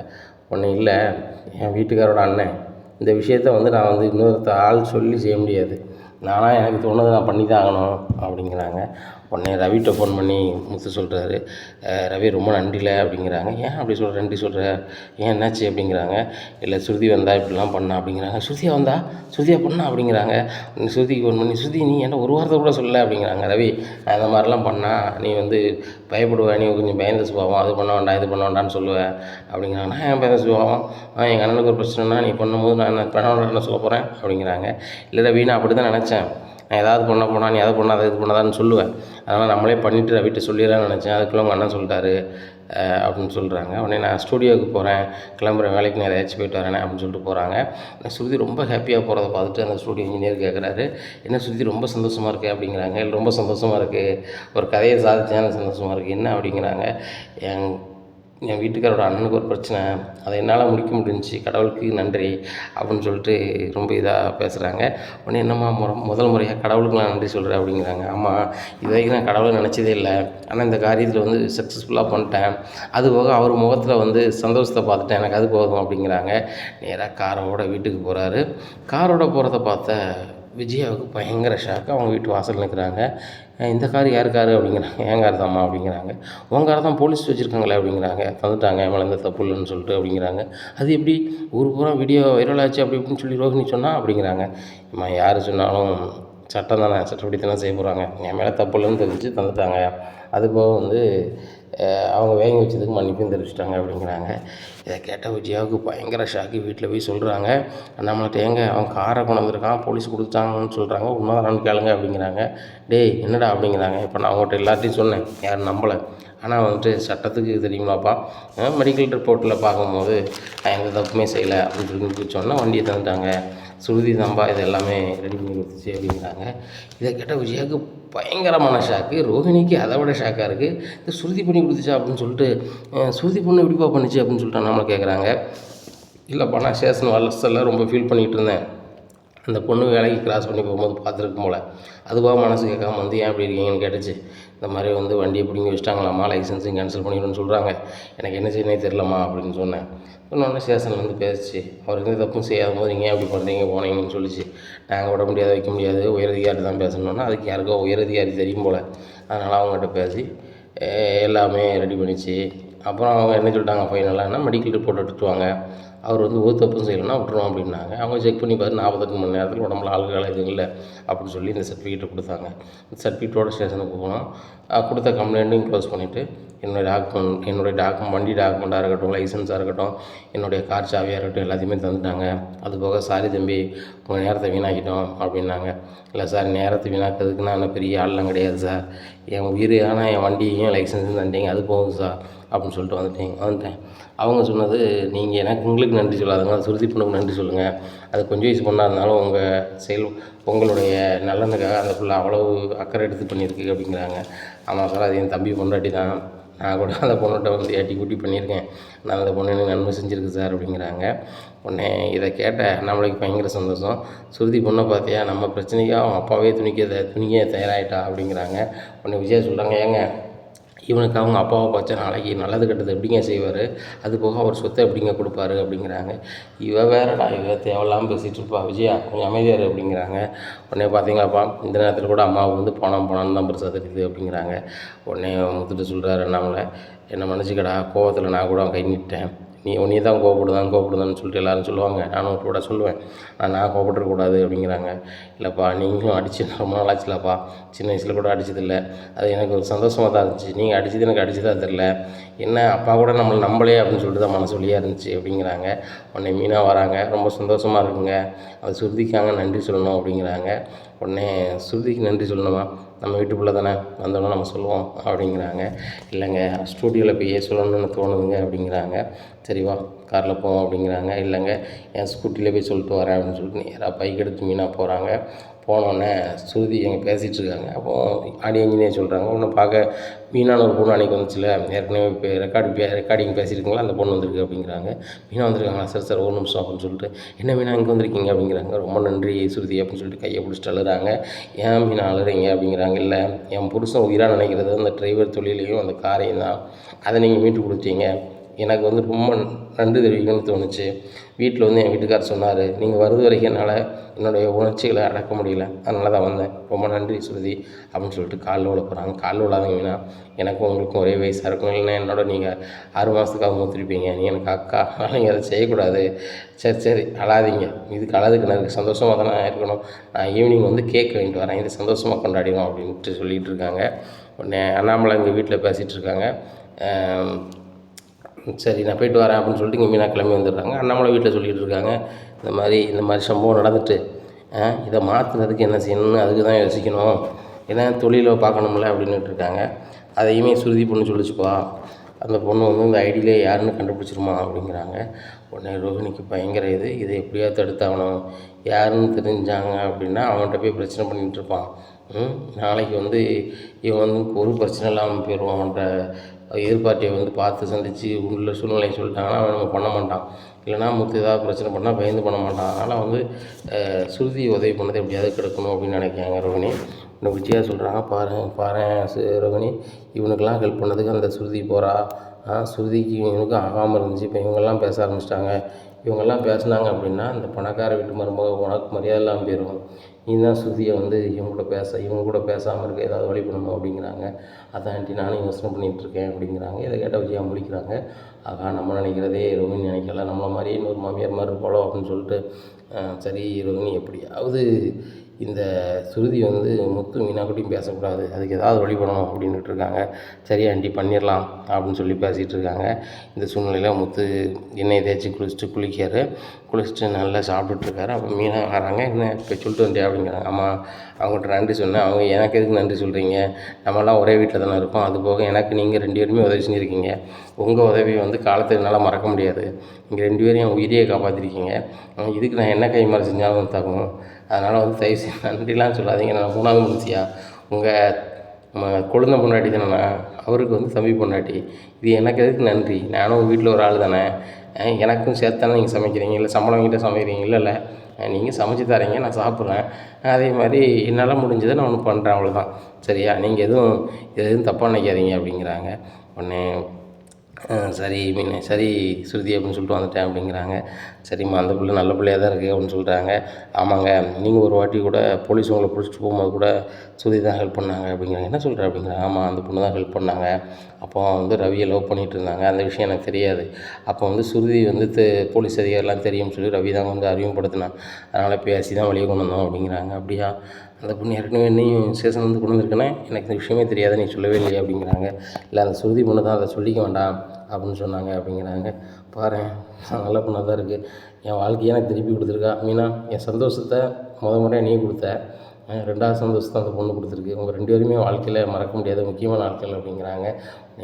ஒன்றும் இல்லை, என் வீட்டுக்காரோட அண்ணன், இந்த விஷயத்த வந்து நான் வந்து இன்னொருத்த ஆள் சொல்லி செய்ய முடியாது, நானாக எனக்கு தோணுதை நான் பண்ணி தான் ஆகணும் அப்படிங்கிறாங்க. உடனே ரவிகிட்ட ஃபோன் பண்ணி முத்து சொல்கிறாரு. ரவி ரொம்ப நன்றில அப்படிங்கிறாங்க. ஏன் அப்படி சொல்கிற, நன்றி சொல்கிற, ஏன் என்னாச்சு அப்படிங்கிறாங்க. இல்லை சுருதி வந்தா இப்படிலாம் பண்ணா அப்படிங்கிறாங்க. சுருதியா பண்ணா அப்படிங்கிறாங்க. சுருதிக்கு ஃபோன் பண்ணி, சுருதி நீ என்ன ஒரு வாரத்தை கூட சொல்லலை அப்படிங்கிறாங்க. ரவி, நான் இந்த மாதிரிலாம் பண்ணால் நீ வந்து பயப்படுவேன், நீ கொஞ்சம் பயந்த சுபாவம், அது பண்ண வேண்டாம் இது பண்ண வேண்டாம்னு சொல்லுவேன் அப்படிங்கிறாங்க. நான் ஏன் பயந்த சுபாவம், எங்கள் அண்ணனுக்கு ஒரு பிரச்சனைனா நீ பண்ணும்போது நான் என்ன பண்ண வேண்டாம்னு சொல்ல போகிறேன் அப்படிங்கிறாங்க. இல்லை ரவி, நான் அப்படி தான் நினச்சேன், நான் ஏதாவது பண்ண போனால் நீ அதை பண்ணாத இது பண்ணாதான்னு சொல்லுவேன், அதனால் நம்மளே பண்ணிவிட்டு ரவிட்ட சொல்லிடலான்னு நினச்சேன், அதுக்குள்ளே உங்கள் அண்ணன் சொல்லிட்டாரு அப்படின்னு சொல்கிறாங்க. உடனே நான் ஸ்டூடியோவுக்கு போகிறேன், கிளம்புறேன், வேலைக்கு நான் ஏதாச்சும் போயிட்டு வரேனே அப்படின்னு சொல்லிட்டு போகிறாங்க. ஸ்ருதி ரொம்ப ஹாப்பியாக போகிறத பார்த்துட்டு அந்த ஸ்டூடியோ இன்ஜினியர் கேட்குறாரு, என்ன ஸ்ருதி ரொம்ப சந்தோஷமாக இருக்குது அப்படிங்கிறாங்க. இல்லை ரொம்ப சந்தோஷமாக இருக்குது, ஒரு கதையை சாதிச்சேன் சந்தோஷமாக இருக்குது. என்ன அப்படிங்கிறாங்க. என் வீட்டுக்காரோட அண்ணனுக்கு ஒரு பிரச்சனை, அதை என்னால் முடிக்க முடிஞ்சிச்சு, கடவுளுக்கு நன்றி அப்படின்னு சொல்லிட்டு ரொம்ப இதாக பேசுகிறாங்க. உடனே என்னம்மா முதல் முறையாக கடவுளுக்கு நான் நன்றி சொல்கிறேன் அப்படிங்கிறாங்க. ஆமாம், இது வரைக்கும் நான் கடவுளை நினச்சதே இல்லை, ஆனால் இந்த காரியத்தில் வந்து சக்ஸஸ்ஃபுல்லாக பண்ணிட்டேன், அதுபோக அவர் முகத்தில் வந்து சந்தோஷத்தை பார்த்துட்டேன், எனக்கு அது போதும் அப்படிங்கிறாங்க. நேராக காரோட வீட்டுக்கு போகிறாரு. காரோட போகிறத பார்த்த விஜயாவுக்கு பயங்கர ஷாக்கு. அவங்க வீட்டு வாசல் நிற்கிறாங்க. இந்த கார் யார் கார் அப்படிங்கிறாங்க. என் கார் தான்மா அப்படிங்கிறாங்க. உன் கார் தான் போலீஸ் வச்சுருக்காங்களே அப்படிங்கிறாங்க. தந்துட்டாங்க, என் மேலே எந்த தப்பு இல்லைன்னு சொல்லிட்டு அப்படிங்கிறாங்க. அது எப்படி ஊர் பூரா வீடியோ வைரல் ஆச்சு அப்படி இப்படின்னு சொல்லி ரோஹிணி சொன்னால் அப்படிங்கிறாங்க. அம்மா யார் சொன்னாலும் சட்டம் தானே, சட்டப்படி தானே செய்ய போகிறாங்க, என் மேலே தப்பு இல்லைன்னு தெரிஞ்சு தந்துட்டாங்க, அதுபோக வந்து அவங்க வாங்கி வச்சதுக்கு மன்னிப்பும் தெரிவிச்சிட்டாங்க அப்படிங்கிறாங்க. இதை கேட்ட விஜயாவுக்கு பயங்கர ஷாக்கு. வீட்டில் போய் சொல்கிறாங்க, நம்மள்ட்ட ஏங்க அவன் காரை கொண்டு வந்திருக்கான், போலீஸ் கொடுத்தாங்கன்னு சொல்கிறாங்க, உண்மைதானான்னு கேளுங்க அப்படிங்கிறாங்க. டேய் என்னடா அப்படிங்கிறாங்க. இப்போ நான் அவங்கள்ட்ட எல்லாத்தையும் சொன்னேன், யாரும் நம்பலை, ஆனால் வந்துட்டு சட்டத்துக்கு தெரியுமாப்பா, மெடிக்கல் ரிப்போர்ட்டில் பார்க்கும்போது நான் எந்த தப்புமே செய்யலை அப்படின்னு சொல்லி சொன்னால் வண்டியை தந்துட்டாங்க, சுருதி தான்பா இது எல்லாமே ரெடி பண்ணி கொடுத்துச்சு அப்படிங்கிறாங்க. இதை கேட்டால் விஜயாவுக்கு பயங்கரமான ஷாக்கு. ரோஹிணிக்கு அதை விட ஷாக்காக இருக்குது. இந்த சுருதி பண்ணி கொடுத்துச்சா அப்படின்னு சொல்லிட்டு, சுருதி பொண்ணு எப்படிப்பா பண்ணிச்சு அப்படின்னு சொல்லிட்டு நம்மளை கேட்குறாங்க. இல்லைப்பா, நான் ஸ்டேஷன் வளர்ச்சல ரொம்ப ஃபீல் பண்ணிகிட்டு இருந்தேன், அந்த பொண்ணு வேலைக்கு கிராஸ் பண்ணி போகும்போது பார்த்துருக்கும் போல், அதுவாக மனசு கேட்காம வந்து ஏன் அப்படி இருக்கீங்கன்னு கேட்டுச்சு. இந்த மாதிரி வந்து வண்டியை பிடிங்கி வச்சிட்டாங்களாம்மா, லைசன்ஸையும் கேன்சல் பண்ணிடணும்னு சொல்கிறாங்க, எனக்கு என்ன செய்யணே தெரிலம்மா அப்படின்னு சொன்னேன். இன்னொன்று ஸ்டேஷனில் வந்து பேசிச்சு, அவர் எந்த தப்பும் செய்யாத போது நீங்கள் ஏன் அப்படி பண்ணுறீங்க போனீங்கன்னு சொல்லிச்சு. நாங்கள் விட முடியாது, வைக்க முடியாது, உயரதிகாரி தான் பேசணுன்னா அதுக்கு யாருக்கோ உயரதிகாரி தெரியும் போல், அதனால் அவங்ககிட்ட பேசி எல்லாமே ரெடி பண்ணிச்சு. அப்புறம் அவங்க என்ன சொல்லிட்டாங்க, ஃபைனலாக மெடிக்கல் ரிப்போர்ட் எடுத்துட்டு அவர் வந்து ஒரு தப்பும் செய்யலைன்னா விட்டுருவோம் அப்படின்னாங்க. அவங்க செக் பண்ணி பார்த்து 48 மணி நேரத்தில் உடம்புல ஆல்கஹால் எதுவும் இல்லை அப்படின்னு சொல்லி இந்த சர்டிஃபிகேட்டை கொடுத்தாங்க. இந்த சர்டிஃபிகேட்டோட ஸ்டேஷனுக்கு போனோம். கொடுத்த கம்ப்ளைண்ட்டையும் க்ளோஸ் பண்ணிவிட்டு என்னுடைய வண்டி டாக்குமெண்ட்டாக இருக்கட்டும், லைசன்ஸாக இருக்கட்டும், என்னுடைய கார் சாவியாக இருக்கட்டும், எல்லாத்தையுமே தந்துட்டாங்க. அதுபோக சாரி தம்பி உங்கள் நேரத்தை வீணாக்கிட்டோம் அப்படின்னாங்க. இல்லை சார், நேரத்தை வீணாக்கிறதுக்கு நான் பெரிய ஆள்லாம் கிடையாது சார், என் உயிரான என் வண்டியையும் லைசன்ஸும் தந்தீங்க, அது போதும் சார் அப்படின்னு சொல்லிட்டு வந்துட்டேன். அவங்க சொன்னது, நீங்கள் எனக்கு உங்களுக்கு நன்றி சொல்லாதுங்க, அது சுருதி பொண்ணுக்கு நன்றி சொல்லுங்கள். அது கொஞ்சம் வயசு பொண்ணாக இருந்தாலும் உங்களுடைய நல்லனுக்காக அந்த பிள்ளை அவ்வளவு அக்கறை எடுத்து பண்ணியிருக்கு அப்படிங்கிறாங்க. ஆமாம் சார், அது என் தம்பி பொண்டாட்டி தான். நான் கூட அந்த பொண்ணுகிட்ட வந்து ஏட்டி கூட்டி பண்ணியிருக்கேன். நான் அந்த பொண்ணு எனக்கு நன்மை செஞ்சுருக்கு சார் அப்படிங்கிறாங்க. உடனே இதை கேட்ட நம்மளுக்கு பயங்கர சந்தோஷம். சுருதி பொண்ணை பார்த்தியா, நம்ம பிரச்சனைக்காக அவன் அப்பாவே துணிக்க தயாராகிட்டா அப்படிங்கிறாங்க. உடனே விஜயா சொல்கிறாங்க, ஏங்க இவனுக்கு அவங்க அப்பாவை பார்த்தா நாளைக்கு நல்லது கெட்டது எப்படிங்க செய்வார், அது போக அவர் சொத்தை எப்படிங்க கொடுப்பாரு அப்படிங்கிறாங்க. வேறடா தேவையில்லாமல் பேசிகிட்டு இருப்பா, விஜயா கொஞ்சம் அமைதியார் அப்படிங்கிறாங்க. உடனே பார்த்தீங்களாப்பா, இந்த நேரத்தில் கூட அம்மாவுக்கு வந்து பணம்னு தான் பெருசாக தெரியுது அப்படிங்கிறாங்க. உடனே முத்துட்டு சொல்கிறாரு அண்ணாமலை, என்னை மன்னிச்சிக்கடா, கோவத்தில் நான் கூட கை நீட்டேன். நீ தான் கோவப்படுதான்னு சொல்லிட்டு எல்லோரும் சொல்லுவாங்க, நானும் கூட சொல்லுவேன். நான் கோவப்பட்டுறக்கூடாது அப்படிங்கிறாங்க. இல்லைப்பா, நீங்களும் அடித்து ரொம்ப நாள் ஆச்சுலப்பா, சின்ன வயசில் கூட அடித்ததில்லை, அது எனக்கு ஒரு சந்தோஷமாக தான் இருந்துச்சு. நீங்கள் அடித்தது எனக்கு அடித்ததாக தெரில, என்ன அப்பா கூட நம்மளை நம்பலையே அப்படின்னு சொல்லிட்டு தான் மனசு வலியாக இருந்துச்சு அப்படிங்கிறாங்க. உடனே மீனா வராங்க, ரொம்ப சந்தோஷமாக இருக்குங்க, அது சுருதிக்காங்க நன்றி சொல்லணும் அப்படிங்கிறாங்க. உடனே சுருதிக்கு நன்றி சொல்லணுமா, நம்ம வீட்டு பிள்ளை தானே, வந்தோடனே நம்ம சொல்லுவோம் அப்படிங்கிறாங்க. இல்லைங்க, ஸ்டூடியோவில் போய் சொல்லணும்னு தோணுதுங்க அப்படிங்கிறாங்க. சரி வா காரில் போவோம் அப்படிங்கிறாங்க. இல்லைங்க, என் ஸ்கூட்டியில் போய் சொல்லிட்டு வரேன் அப்படின்னு சொல்லிட்டு நேராக பைக் எடுத்து மீனா போகிறாங்க. போனோடனே சுருதி எங்கே பேசிகிட்டு இருக்காங்க. அப்போது ஆடியோ இன்ஜினியர் சொல்கிறாங்க, ஒன்று பார்க்க மீனான ஒரு பொண்ணு அன்றைக்கி வந்துச்சுல, ஏற்கனவே இப்போ ரெக்கார்டிங் பேசியிருக்கீங்களா, அந்த பொண்ணு வந்திருக்கு அப்படிங்கிறாங்க. மீனா வந்திருக்காங்களா, சார் ஒரு நிமிஷம் அப்படின்னு சொல்லிட்டு, என்ன மீனா இங்கே வந்திருக்கீங்க அப்படிங்கிறாங்க. ரொம்ப நன்றி சுருதி அப்படின்னு சொல்லிட்டு கையை பிடிச்சிட்டு அழுறாங்க. ஏன் மீனா அழுறீங்க அப்படிங்கிறாங்க. இல்லை, என் புருஷன் உயிராக நினைக்கிறது அந்த டிரைவர் தொழிலையும் அந்த காரையும் தான், அதை நீங்கள் மீட்டு கொடுத்தீங்க, எனக்கு வந்து ரொம்ப நன்றி தெரிவிக்கணும்னு தோணுச்சு. வீட்டில் வந்து என் வீட்டுக்காரர் சொன்னார், நீங்கள் வருது வரைக்கும் என்னால் என்னுடைய உணர்ச்சிகளை அடக்க முடியல, அதனால தான் வந்தேன், ரொம்ப நன்றி சுருதி அப்படின்னு சொல்லிட்டு காலில் விழ போகிறாங்க. காலில் விழாதீங்க மீனா, எனக்கும் உங்களுக்கும் ஒரே வயசாக இருக்கும், இல்லைன்னா என்னோட நீங்கள் 6 மாதத்துக்காக மூத்திருப்பீங்க, நீ எனக்கு அக்கா, அதனால் நீங்கள் அதை செய்யக்கூடாது. சரி அழாதீங்க, இதுக்கு அழதுக்கு எனக்கு சந்தோஷமாக தானே இருக்கணும், நான் ஈவினிங் வந்து கேக் வாங்கிட்டு வரேன், இது சந்தோஷமாக கொண்டாடிடும் அப்படின்ட்டு சொல்லிகிட்டு இருக்காங்க. உடனே அண்ணாமலை இங்கே வீட்டில் பேசிகிட்டு இருக்காங்க. சரி நான் போய்ட்டு வரேன் அப்படின்னு சொல்லிட்டு இங்கே மீனா கிளம்பி வந்துடுறாங்க. அண்ணாமலை வீட்டில் சொல்லிகிட்டு இருக்காங்க, இந்த மாதிரி சம்பவம் நடந்துட்டு இதை மாற்றுறதுக்கு என்ன செய்யணும்னு அதுக்கு தான் யோசிக்கணும், ஏன்னா தொழிலை பார்க்கணும்ல அப்படின்னுட்டு இருக்காங்க. அதையுமே சுருதி பொண்ணு சொல்லிச்சுப்பா, அந்த பொண்ணு வந்து இந்த ஐடியிலே யாருன்னு கண்டுபிடிச்சிருமா அப்படிங்கிறாங்க. உடனே ரோஹிணிக்கு பயங்கர இதை எப்படியாவது தடுத்தாகணும், யாருன்னு தெரிஞ்சாங்க அப்படின்னா அவன்கிட்ட போய் பிரச்சனை பண்ணிகிட்டு இருப்பான். நாளைக்கு வந்து இவன் வந்து ஒரு பிரச்சனை இல்லாமல் போயிடுவான், அவன்கிட்ட எதிர்பார்ட்டியை வந்து பார்த்து சந்தித்து உள்ள சூழ்நிலையை சொல்லிட்டாங்கன்னா அவன் நம்ம பண்ண மாட்டான், இல்லைனா முத்து ஏதாவது பிரச்சனை பண்ணால் பயந்து பண்ண மாட்டான். அதனால் வந்து சுருதி உதவி பண்ணதை எப்படியாவது கெடுக்கணும் அப்படின்னு நினைக்கிறாங்க ரோஹிணி. இன்னும் விஜயா சொல்கிறாங்க, பாரு ரோஹிணி, இவனுக்கெல்லாம் ஹெல்ப் பண்ணதுக்கு அந்த சுருதி போகிறா, சுருதிக்கு இவனுக்கும் ஆகாமல் இருந்துச்சு, இப்போ இவங்கெல்லாம் பேச ஆரம்பிச்சிட்டாங்க, இவங்கெல்லாம் பேசுனாங்க அப்படின்னா இந்த பணக்கார வீட்டு மருமக உனக்கு மரியாதை இல்லாமல் போயிடும், நீ தான் சுருதியை வந்து இவங்க கூட பேசாமல் இருக்க ஏதாவது வழி பண்ணணும் அப்படிங்கிறாங்க. அதான் ஆண்டி நானும் யோசனை பண்ணிகிட்ருக்கேன் அப்படிங்கிறாங்க. இதை கேட்டால் விஜயா முழிக்கிறாங்க. ஆகா, நம்ம நினைக்கிறதே ரோஹிணி நினைக்கல, நம்மளை மாதிரியே இன்னொரு மாமியார் மாதிரி இருப்பாளோ அப்படின்னு சொல்லிட்டு, சரி ரோஹிணி எப்படியாவது இந்த சுருதி வந்து முத்து மீனாக்குட்டியும் பேசக்கூடாது, அதுக்கு ஏதாவது வழி பண்ணணும் அப்படின்ட்டு இருக்காங்க. சரி ஆண்டி பண்ணிடலாம் அப்படின்னு சொல்லி பேசிகிட்டு இருக்காங்க. இந்த சூழ்நிலையில் முத்து எண்ணெய் தேய்ச்சி குளிச்சுட்டு நல்லா சாப்பிட்டுட்ருக்காரு. அப்போ மீனா வராங்க, என்ன இப்போ சொல்லிட்டு வந்தியா அப்படிங்கிறாங்க. ஆமாம், அவங்கள்ட்ட நன்றி சொன்னேன், அவங்க எனக்கு எதுக்கு நன்றி சொல்கிறீங்க, நம்மளாம் ஒரே வீட்டில் தானே இருக்கோம், அது போக எனக்கு நீங்கள் 2 பேருமே உதவி செஞ்சுருக்கீங்க, உங்கள் உதவி வந்து காலத்தை என்னால் மறக்க முடியாது, நீங்கள் 2 பேரும் என் உயிரையே காப்பாற்றிருக்கீங்க, இதுக்கு நான் என்ன கை மாறி செஞ்சாலும் தகும், அதனால் வந்து தயவுசெய்து நன்றிலாம் சொல்லாதீங்க, நான் 3வது மனுஷியா, உங்கள் கொழுந்த பொண்டாட்டி தானேண்ணா, அவருக்கு வந்து தம்பி பொண்டாட்டி, இது எனக்கு எதுக்கு நன்றி, நானும் வீட்டில் ஒரு ஆள் தானே, எனக்கும் சேர்த்து தானே நீங்கள் சமைக்கிறீங்க, இல்லை சம்பளம் வாங்கிட்ட சமைக்கிறீங்க, இல்லை நீங்கள் சமைச்சு தரீங்க, நான் சாப்பிட்றேன், அதே மாதிரி என்னால் முடிஞ்சதை நான் ஒன்று பண்ணுறேன், அவ்வளோதான், சரியா, நீங்கள் எதுவும் தப்பாக நினைக்காதீங்க அப்படிங்கிறாங்க. உடனே சரி சுருதி அப்படின்னு சொல்லிட்டு வந்துட்டேன் அப்படிங்கிறாங்க. சரிம்மா, அந்த பிள்ளை நல்ல பிள்ளையாக தான் இருக்குது அப்படின்னு சொல்கிறாங்க. ஆமாங்க, நீங்கள் ஒரு வாட்டி கூட போலீஸ் உங்களை பிடிச்சிட்டு போகும்போது கூட சுருதி தான் ஹெல்ப் பண்ணாங்க அப்படிங்கிறாங்க. என்ன சொல்கிற அப்படிங்கிறாங்க. ஆமாம், அந்த பொண்ணு தான் ஹெல்ப் பண்ணாங்க, அப்போ வந்து ரவியை லவ் பண்ணிகிட்டு இருந்தாங்க, அந்த விஷயம் எனக்கு தெரியாது, அப்போ வந்து சுருதி வந்து போலீஸ் அதிகாரிலாம் தெரியும்னு சொல்லி ரவி தான் வந்து அறிமுகப்படுத்தினான், அதனால் பேசி தான் வெளியே கொண்டு வந்தோம் அப்படிங்கிறாங்க. அப்படியா, அந்த பொண்ணு ஏற்கனவே என்னையும் ஸ்டேஷன் வந்து கொண்டு வந்திருக்கேனே, எனக்கு இந்த விஷயமே தெரியாது, நீ சொல்லவே இல்லையே அப்படிங்கிறாங்க. இல்லை, அந்த சுருதி பொண்ணு தான், அதை சொல்லிக்க வேண்டாம் அப்படின்னு சொன்னாங்க அப்படிங்கிறாங்க. பாரேன், நல்ல பொண்ணாக தான் இருக்குது, என் வாழ்க்கையை எனக்கு திருப்பி கொடுத்துருக்கா மீனா, என் சந்தோஷத்தை முறையாக நீ கொடுத்த, 2வது சந்தோஷத்த அந்த பொண்ணு கொடுத்துருக்கு. உங்கள் 2 பேருமே வாழ்க்கையில் மறக்க முடியாத முக்கியமான நாட்கள் அப்படிங்கிறாங்க.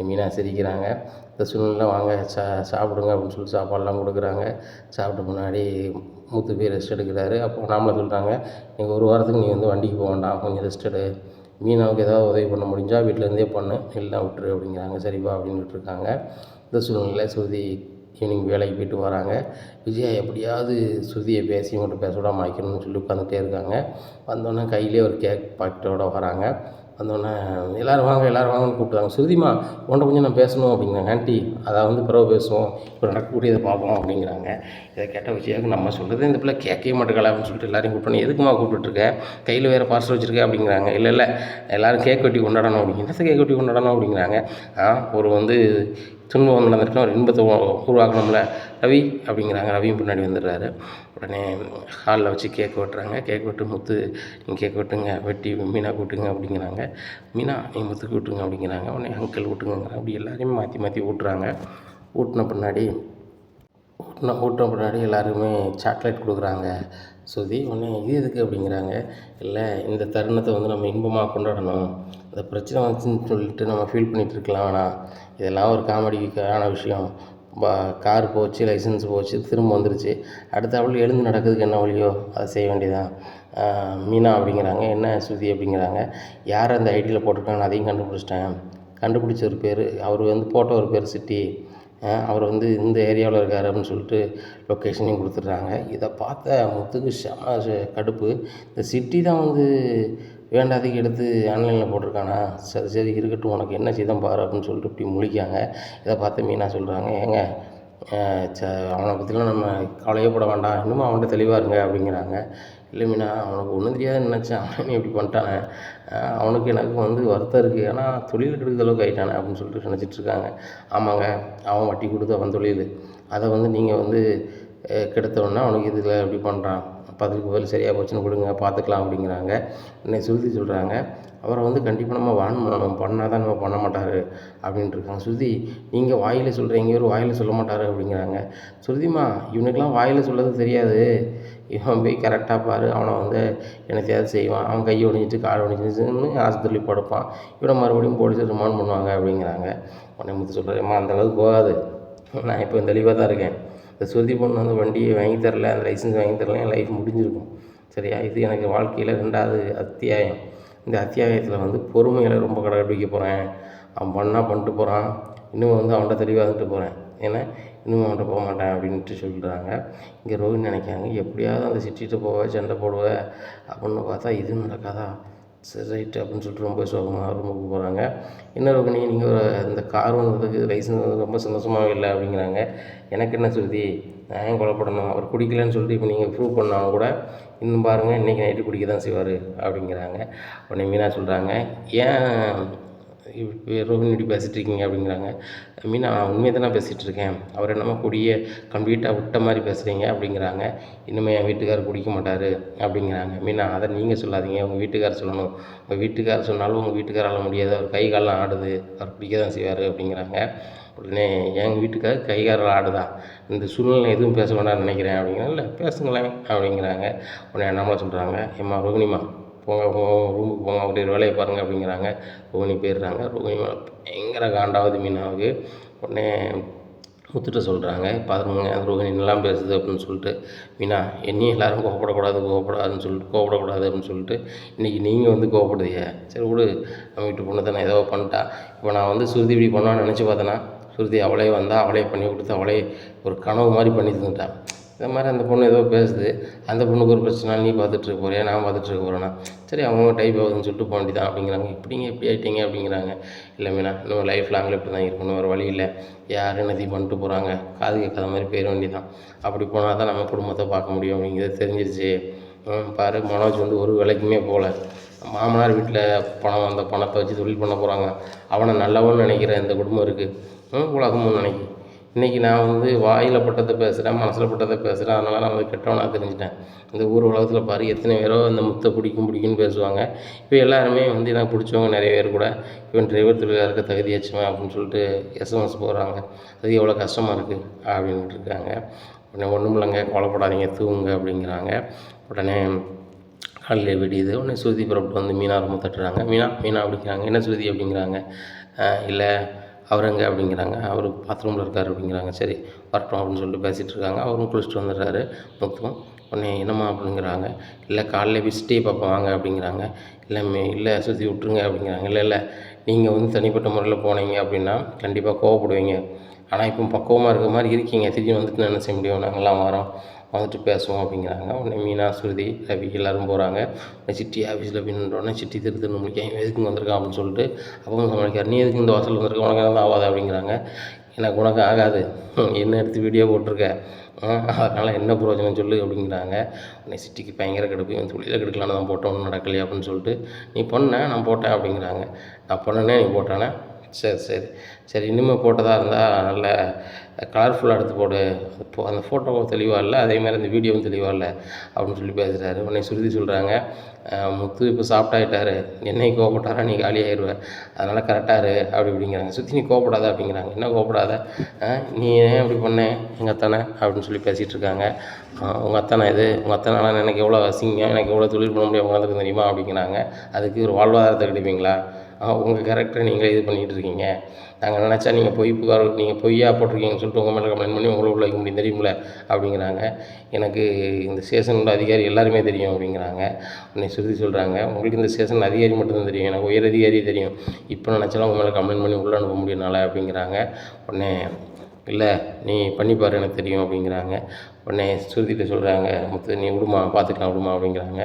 மீனா சிரிக்கிறாங்க. இந்த சூழ்நிலையில வாங்க சாப்பிடுங்க அப்படின்னு சொல்லிட்டு சாப்பாடெலாம் கொடுக்குறாங்க. சாப்பிட்ட முன்னாடி முத்து போய் ரெஸ்ட் எடுக்கிறாரு. அப்போ நாமளை சொல்கிறாங்க, நீங்கள் 1 வாரத்துக்கு நீ வந்து வண்டிக்கு போக வேண்டாம், கொஞ்சம் ரெஸ்ட் எடு. மீனாவுக்கு ஏதாவது உதவி பண்ண முடிஞ்சால் வீட்டிலேருந்தே பண்ணு, இல்லைனா விட்டுரு அப்படிங்கிறாங்க. சரிப்பா அப்படின்னு விட்டுருக்காங்க. இந்த சூழ்நிலையில் ஸ்ருதி ஈவினிங் வேலைக்கு போயிட்டு வராங்க. விஜயா எப்படியாவது ஸ்ருதியை பேசி மட்டும் பேச விடாமல் ஆக்கணும்னு சொல்லி உட்காந்துட்டே இருக்காங்க. வந்தோடனே கையிலே ஒரு கேக் பாக்கெட்டோடு வராங்க. வந்தோடனே எல்லோரும் வாங்கன்னு கூப்பிட்டாங்க. ஸ்ருதிமா உன்கிட்ட கொஞ்சம் நான் பேசணும் அப்படிங்கிறாங்க. ஆண்டி அதை வந்து பிறகு பேசுவோம், இப்போ நடக்கக்கூடியதை பார்ப்போம் அப்படிங்கிறாங்க. இதை கேட்ட விஜயாவுக்கு நம்ம சொல்கிறது இந்த பிள்ளை கேட்கவே மாட்டேங்களா அப்படின்னு சொல்லிட்டு எல்லாரையும் கூப்பிட்டோம். எதுக்குமா கூப்பிட்டுருக்க, கையில் வேறு பார்சல் வச்சுருக்க அப்படிங்கிறாங்க. இல்லை எல்லோரும் கேக் வெட்டி கொண்டாடணும் அப்படிங்கிறது. கேக் வெட்டி கொண்டாடணும் அப்படிங்கிறாங்க. ஒரு வந்து துன்பம் நடந்துட்டுனா ஒரு இன்பத்தை உருவாக்கணும்ல ரவி அப்படிங்கிறாங்க. ரவியும் பின்னாடி வந்துடுறாரு. உடனே ஹாலில் வச்சு கேக் வெட்டுறாங்க. கேக் வெட்டு முத்து நீங்கள் கேக் வெட்டுங்க, வெட்டி மீனா கூட்டுங்க அப்படிங்கிறாங்க. மீனா நீங்கள் முத்துக்கு விட்டுங்க அப்படிங்கிறாங்க. உடனே அங்கிள் விட்டுங்க அப்படி எல்லாரையுமே மாற்றி ஊட்டுறாங்க. ஊட்டின பின்னாடி எல்லாருமே சாக்லேட் கொடுக்குறாங்க. ஸ்ருதி உடனே இது எதுக்கு அப்படிங்கிறாங்க. இல்லை இந்த தருணத்தை வந்து நம்ம இன்பமாக கொண்டாடணும், இந்த பிரச்சனை வந்துச்சுன்னு சொல்லிட்டு நம்ம ஃபீல் பண்ணிகிட்டு இருக்கலாம் வேணாம், இதெல்லாம் ஒரு காமெடிக்கான விஷயம். கார் போச்சு, லைசன்ஸ் போச்சு, திரும்ப வந்துருச்சு, அடுத்தாப்புல எழுந்து நடக்கிறதுக்கு என்ன வழியோ அதை செய்ய வேண்டியதான். மீனா அப்படிங்கிறாங்க. என்ன ஸ்ருதி அப்படிங்கிறாங்க. யார் அந்த ஐடியில் போட்டிருக்காங்கன்னு அதையும் கண்டுபிடிச்ச ஒரு பேர், அவர் வந்து போட்ட ஒரு பேர் சிட்டி, அவர் வந்து இந்த ஏரியாவில் இருக்கார் அப்படின்னு சொல்லிட்டு லொக்கேஷனையும் கொடுத்துட்றாங்க. இதை பார்த்த முத்துக்கு செம கடுப்பு. இந்த சிட்டி தான் வந்து வேண்டாததுக்கு எடுத்து ஆன்லைனில் போட்டிருக்கானா, சரி இருக்கட்டும், உனக்கு என்ன செய்தான் பாரு அப்படின்னு சொல்லிட்டு இப்படி முழிக்காங்க. இதை பார்த்து மீனா சொல்கிறாங்க, ஏங்க அவனை பற்றிலாம் நம்ம கவலையே பட வேண்டாம், இன்னமும் அவன்கிட்ட தெளிவாக இருங்க அப்படிங்கிறாங்க. இல்லை மீனா, அவனுக்கு ஒன்றும் தெரியாதுன்னு நினச்சேன், அவனே இப்படி பண்ணிட்டானே, அவனுக்கு எனக்கு வந்து வருத்தம் இருக்குது, ஆனால் தொழில் கெடுக்கிற அளவுக்கு ஆகிட்டானே அப்படின்னு சொல்லிட்டு நினச்சிட்ருக்காங்க. ஆமாங்க, அவன் வட்டி கொடுத்து அவன் தொழில், அதை வந்து நீங்கள் வந்து கெடுத்தவொடனே அவனுக்கு இதில் இப்படி பண்ணுறான், பதிலுக்கு பதில் சரியாக போச்சுன்னு கொடுங்க, பார்த்துக்கலாம் அப்படிங்கிறாங்க. என்னை ஸ்ருதி சொல்கிறாங்க, அவரை வந்து கண்டிப்பாக நம்ம பண்ணால் தான் நம்ம பண்ண மாட்டார் அப்படின்ட்டு இருக்காங்க. ஸ்ருதி நீங்கள் வாயில் சொல்கிறீங்க, இவர் வாயில் சொல்ல மாட்டார் அப்படிங்கிறாங்க. ஸ்ருதிமா இவனுக்கெல்லாம் வாயில் சொல்கிறது தெரியாது, இவன் போய் கரெக்டாக பாரு, அவனை வந்து என்னத்தையாவது செய்வான், அவன் கையை ஒடிஞ்சிட்டு கால் ஒடிஞ்சிச்சுன்னு ஆஸ்பத்திரியில் படுப்பான், இவனை மறுபடியும் போலீஸ் ரிமாண்ட் பண்ணுவாங்க அப்படிங்கிறாங்க. உடனே முத்து சொல்கிறேன், அந்த அளவுக்கு போகாது, நான் இப்போ தெளிவாக தான் இருக்கேன், இந்த ஸ்ருதி பொண்ணு வந்து வண்டியை வாங்கி தரல, அந்த லைசன்ஸ் வாங்கி தரல, என் லைஃப் முடிஞ்சிருக்கும். சரியா, இது எனக்கு வாழ்க்கையில் 2வது அத்தியாயம். இந்த அத்தியாயத்தில் வந்து பொறுமையில் ரொம்ப கடைபிடிக்க போகிறேன். அவன் பண்ணிட்டு போகிறான், இன்னும் வந்து அவன்கிட்ட தெளிவாக இருந்துட்டு போகிறேன், ஏன்னா இன்னும் அவன்கிட்ட போக மாட்டேன் அப்படின்ட்டு சொல்கிறாங்க. இங்கே ரோஹிணி நினைக்காங்க, எப்படியாவது அந்த சிட்டிகிட்ட போவேன், சண்டை போடுவேன் அப்படின்னு பார்த்தா இதுவும் நடக்காதா, சரி ரைட்டு அப்படின்னு சொல்லிட்டு ரொம்ப சோகமாக ரூமுக்கு போகிறாங்க. என்ன ரோகிணி, நீங்கள் இந்த கார் வந்ததுக்கு லைசன்ஸ் வந்து ரொம்ப சந்தோஷமாகவே இல்லை அப்படிங்கிறாங்க. எனக்கு என்ன ஸ்ருதி, நான் ஏன் கொலைப்படணும், அவர் குடிக்கலன்னு சொல்லிட்டு இப்போ நீங்கள் ப்ரூவ் பண்ணாலும் கூட இன்னும் பாருங்கள் இன்றைக்கி நைட்டு குடிக்க தான் செய்வார் அப்படிங்கிறாங்க. உடனே மீனா சொல்கிறாங்க, ஏன் ரோஹிணி இப்படி பேசிகிட்டு இருக்கீங்க அப்படிங்கிறாங்க. மீனா உண்மையை தான் நான் பேசிகிட்ருக்கேன், அவர் என்னமோ குடியை கம்ப்ளீட்டாக விட்ட மாதிரி பேசுகிறீங்க அப்படிங்கிறாங்க. இன்னுமே என் வீட்டுக்காரர் குடிக்க மாட்டார் அப்படிங்கிறாங்க. மீனா அதை நீங்கள் சொல்லாதீங்க, உங்கள் வீட்டுக்காரர் சொல்லணும், உங்கள் வீட்டுக்காரர் சொன்னாலும் உங்கள் வீட்டுக்காரால் முடியாது, அவர் கை காலெலாம் ஆடுது, அவர் குடிக்க தான் செய்வார் அப்படிங்கிறாங்க. உடனே எங்கள் வீட்டுக்காரர் கை காலில் ஆடுதா, இந்த சூழ்நிலை எதுவும் பேச வேண்டாம்னு நினைக்கிறேன் அப்படிங்கிறாங்க. இல்லை பேசுங்களேன் அப்படிங்கிறாங்க. உடனே நம்மளை சொல்கிறாங்க, ஏம்மா ரோகிணிமா போங்க ரூமுக்கு போங்க, அப்படியே வேலையை பாருங்கள் அப்படிங்கிறாங்க. ரோகிணி போயிடுறாங்க. ரோகிணி பயங்கர காண்டாவது மீனாவுக்கு. உடனே முத்துட்ட சொல்கிறாங்க, பாருங்க ரோகிணி நல்லா பேசுது அப்படின்னு சொல்லிட்டு. மீனா என்னையும் எல்லோரும் கோவப்படக்கூடாது அப்படின்னு சொல்லிட்டு இன்றைக்கி நீங்கள் வந்து கோவப்படுதிய, சரி விடு, நம்ம வீட்டு பொண்ணு தானே ஏதோ பண்ணிட்டா, இப்போ நான் வந்து ஸ்ருதி இப்படி பண்ணான்னு நினச்சி பார்த்தேன்னா, ஸ்ருதி அவளே வந்தால் அவளே பண்ணி கொடுத்து அவளே ஒரு கனவு மாதிரி பண்ணி தந்துட்டான். இந்த மாதிரி அந்த பொண்ணு ஏதோ பேசுது, அந்த பொண்ணுக்கு ஒரு பிரச்சனை, நீ பார்த்துட்ருக்க போறியா, நான் பார்த்துட்ருக்க போகிறேன்னா, சரி அவங்க டைப் ஆகுதுன்னு சொல்லிட்டு போக வேண்டியதான் அப்படிங்கிறாங்க. இப்படி ஆகிட்டீங்க அப்படிங்கிறாங்க. இல்லை மீனா, இன்னும் லைஃப் லாங்கில் இப்படி தான் இருக்கணும், வேறு வழி இல்லை, யார் என்னத்தையும் பண்ணிட்டு போகிறாங்க, காது கேட்காத மாதிரி போயிட வேண்டியதான், அப்படி போனால் தான் நம்ம குடும்பத்தை பார்க்க முடியும் அப்படிங்கிறது தெரிஞ்சிருச்சு. பாரு மனோஜ் வந்து ஒரு வேலைக்குமே போகல, மாமனார் வீட்டில் அந்த பணத்தை வச்சு தொழில் பண்ண போகிறாங்க, அவனை நல்லவன்னு நினைக்கிற இந்த குடும்பம் இருக்குது, உலகமும் நினைக்கும். இன்றைக்கி நான் வந்து வாயில் பட்டதை பேசுகிறேன், மனசில் பட்டதை பேசுகிறேன், அதனால் நான் வந்து கெட்டவனாக தெரிஞ்சிட்டேன். இந்த ஊர் உலகத்தில் பாரு எத்தனை பேரோ இந்த முத்தை பிடிக்குன்னு பேசுவாங்க. இப்போ எல்லாருமே வந்து எனக்கு பிடிச்சவங்க நிறைய பேர் கூட இவன் டிரைவர் தொழிலாக இருக்க தகுதியாச்சுவேன் அப்படின்னு சொல்லிட்டு எஸ்எம்எஸ் போடுறாங்க. அது எவ்வளோ கஷ்டமாக இருக்குது அப்படின்ட்டு இருக்காங்க. உடனே ஒன்றும் இல்லைங்க, கவலைப்படாதீங்க, தூங்குங்க அப்படிங்கிறாங்க. உடனே காலையில் விடியுது. உடனே ஸ்ருதி புறப்பட்டு வந்து மீனா ரொம்ப தட்டுறாங்க. மீனா மீனா அப்படிங்கிறாங்க. என்ன ஸ்ருதி அப்படிங்கிறாங்க. இல்லை அவர் எங்கே அப்படிங்கிறாங்க. அவர் பாத்ரூமில் இருக்கார் அப்படிங்கிறாங்க. சரி வரட்டும் அப்படின்னு சொல்லிட்டு பேசிகிட்டு இருக்காங்க. அவரும் குளிச்சுட்டு வந்துடுறாரு முத்தும். உடனே என்னம்மா அப்படிங்கிறாங்க. இல்லை காலையில் விசிட்டே பார்ப்போம் வாங்க அப்படிங்கிறாங்க. இல்லை ஸ்ருதி விட்ருங்க அப்படிங்கிறாங்க. இல்லை நீங்கள் வந்து தனிப்பட்ட முறையில் போனீங்க அப்படின்னா கண்டிப்பாக கோவப்படுவீங்க. ஆனால் இப்போ பக்குவமாக இருக்கிற மாதிரி இருக்கீங்க. திடீர்னு வந்துட்டு நான் என்ன செய்ய முடியும், நாங்கள்லாம் வரோம் வந்துட்டு பேசுவோம் அப்படிங்கிறாங்க. உடனே மீனா, ஸ்ருதி, ரவி எல்லோரும் போகிறாங்க. சிட்டி ஆஃபீஸில் போய் நின்றோடனே சிட்டி திருன்னு முடிக்காங்க. எதுக்கு வந்திருக்கான் அப்படின்னு சொல்லிட்டு அப்பவும் சமாளிக்கார். நீ எதுக்கு இந்த வாசல் வந்திருக்க, உனக்கு எதாவது ஆகாது அப்படிங்கிறாங்க. எனக்கு உனக்கு ஆகாது, என்ன எடுத்து வீடியோ போட்டிருக்க, அதனால் என்ன பிரயோஜனம் சொல்லு அப்படிங்கிறாங்க. உடனே சிட்டிக்கு பயங்கர கடுப்பு. இவன் தொழிலில் கெடுக்கலான்னு தான் போட்டோம், ஒன்றும் நடக்கலையே அப்படின்னு சொல்லிட்டு. நீ பண்ண நான் போட்டேன் அப்படிங்கிறாங்க. நான் பண்ணனே நீ போட்டானே, சரி இனிமேல் போட்டதாக இருந்தால் நல்ல கலர்ஃபுல்லாக எடுத்து போடு. அந்த ஃபோட்டோ தெளிவாக இல்லை, அதேமாதிரி அந்த வீடியோவும் தெளிவாக இல்லை அப்படின்னு சொல்லி பேசுகிறாரு. உடனே ஸ்ருதி சொல்கிறாங்க, முத்து இப்போ சாப்பிட்டாயிட்டாரு, என்னைக்கு கோவப்பட்டாரா நீ காலியாகிடுவ, அதனால் கரெக்டாக இரு அப்படி இப்படிங்கிறாங்க. சுற்றி நீ கோவப்படாத அப்படிங்கிறாங்க. என்ன கோவப்படாத, நீ ஏன் அப்படி பண்ணேன் எங்கள் அத்தானே அப்படின்னு சொல்லி பேசிகிட்டு இருக்காங்க. உங்கள் அத்தானே இது, உங்கள் அத்தானால எனக்கு எவ்வளோ அசிங்கம், எனக்கு எவ்வளோ தொழில் பண்ண முடியாது உட்காந்துருக்கு தெரியுமா அப்படிங்கிறாங்க. அதுக்கு ஒரு வாழ்வாதாரத்தை கிடைப்பீங்களா, உங்கள் கேரக்டரை நீங்களே இது பண்ணிகிட்டு இருக்கீங்க. நாங்கள் நினச்சா நீங்கள் நீங்கள் பொய்யா போட்டிருக்கீங்கன்னு சொல்லிட்டு உங்கள் மேலே கம்ப்ளைண்ட் பண்ணி உங்களை உள்ள வைக்க முடியும் தெரியுமில்ல அப்படிங்கிறாங்க. எனக்கு இந்த ஸ்டேஷனோட அதிகாரி எல்லாருமே தெரியும் அப்படிங்கிறாங்க. உடனே ஸ்ருதி சொல்கிறாங்க, உங்களுக்கு இந்த ஸ்டேஷன் அதிகாரி மட்டும்தான் தெரியும், எனக்கு உயர் அதிகாரி தெரியும், இப்போ நினச்சாலும் உங்கள் மேலே கம்ப்ளைண்ட் பண்ணி உள்ளே அனுப்ப முடியும்னால அப்படிங்கிறாங்க. உடனே இல்லை நீ பண்ணிப்பார் எனக்கு தெரியும் அப்படிங்கிறாங்க. உடனே ஸ்ருதிகிட்ட சொல்கிறாங்க, முத்து நீ விடுமா பார்த்துக்கலாம் விடுமா அப்படிங்கிறாங்க.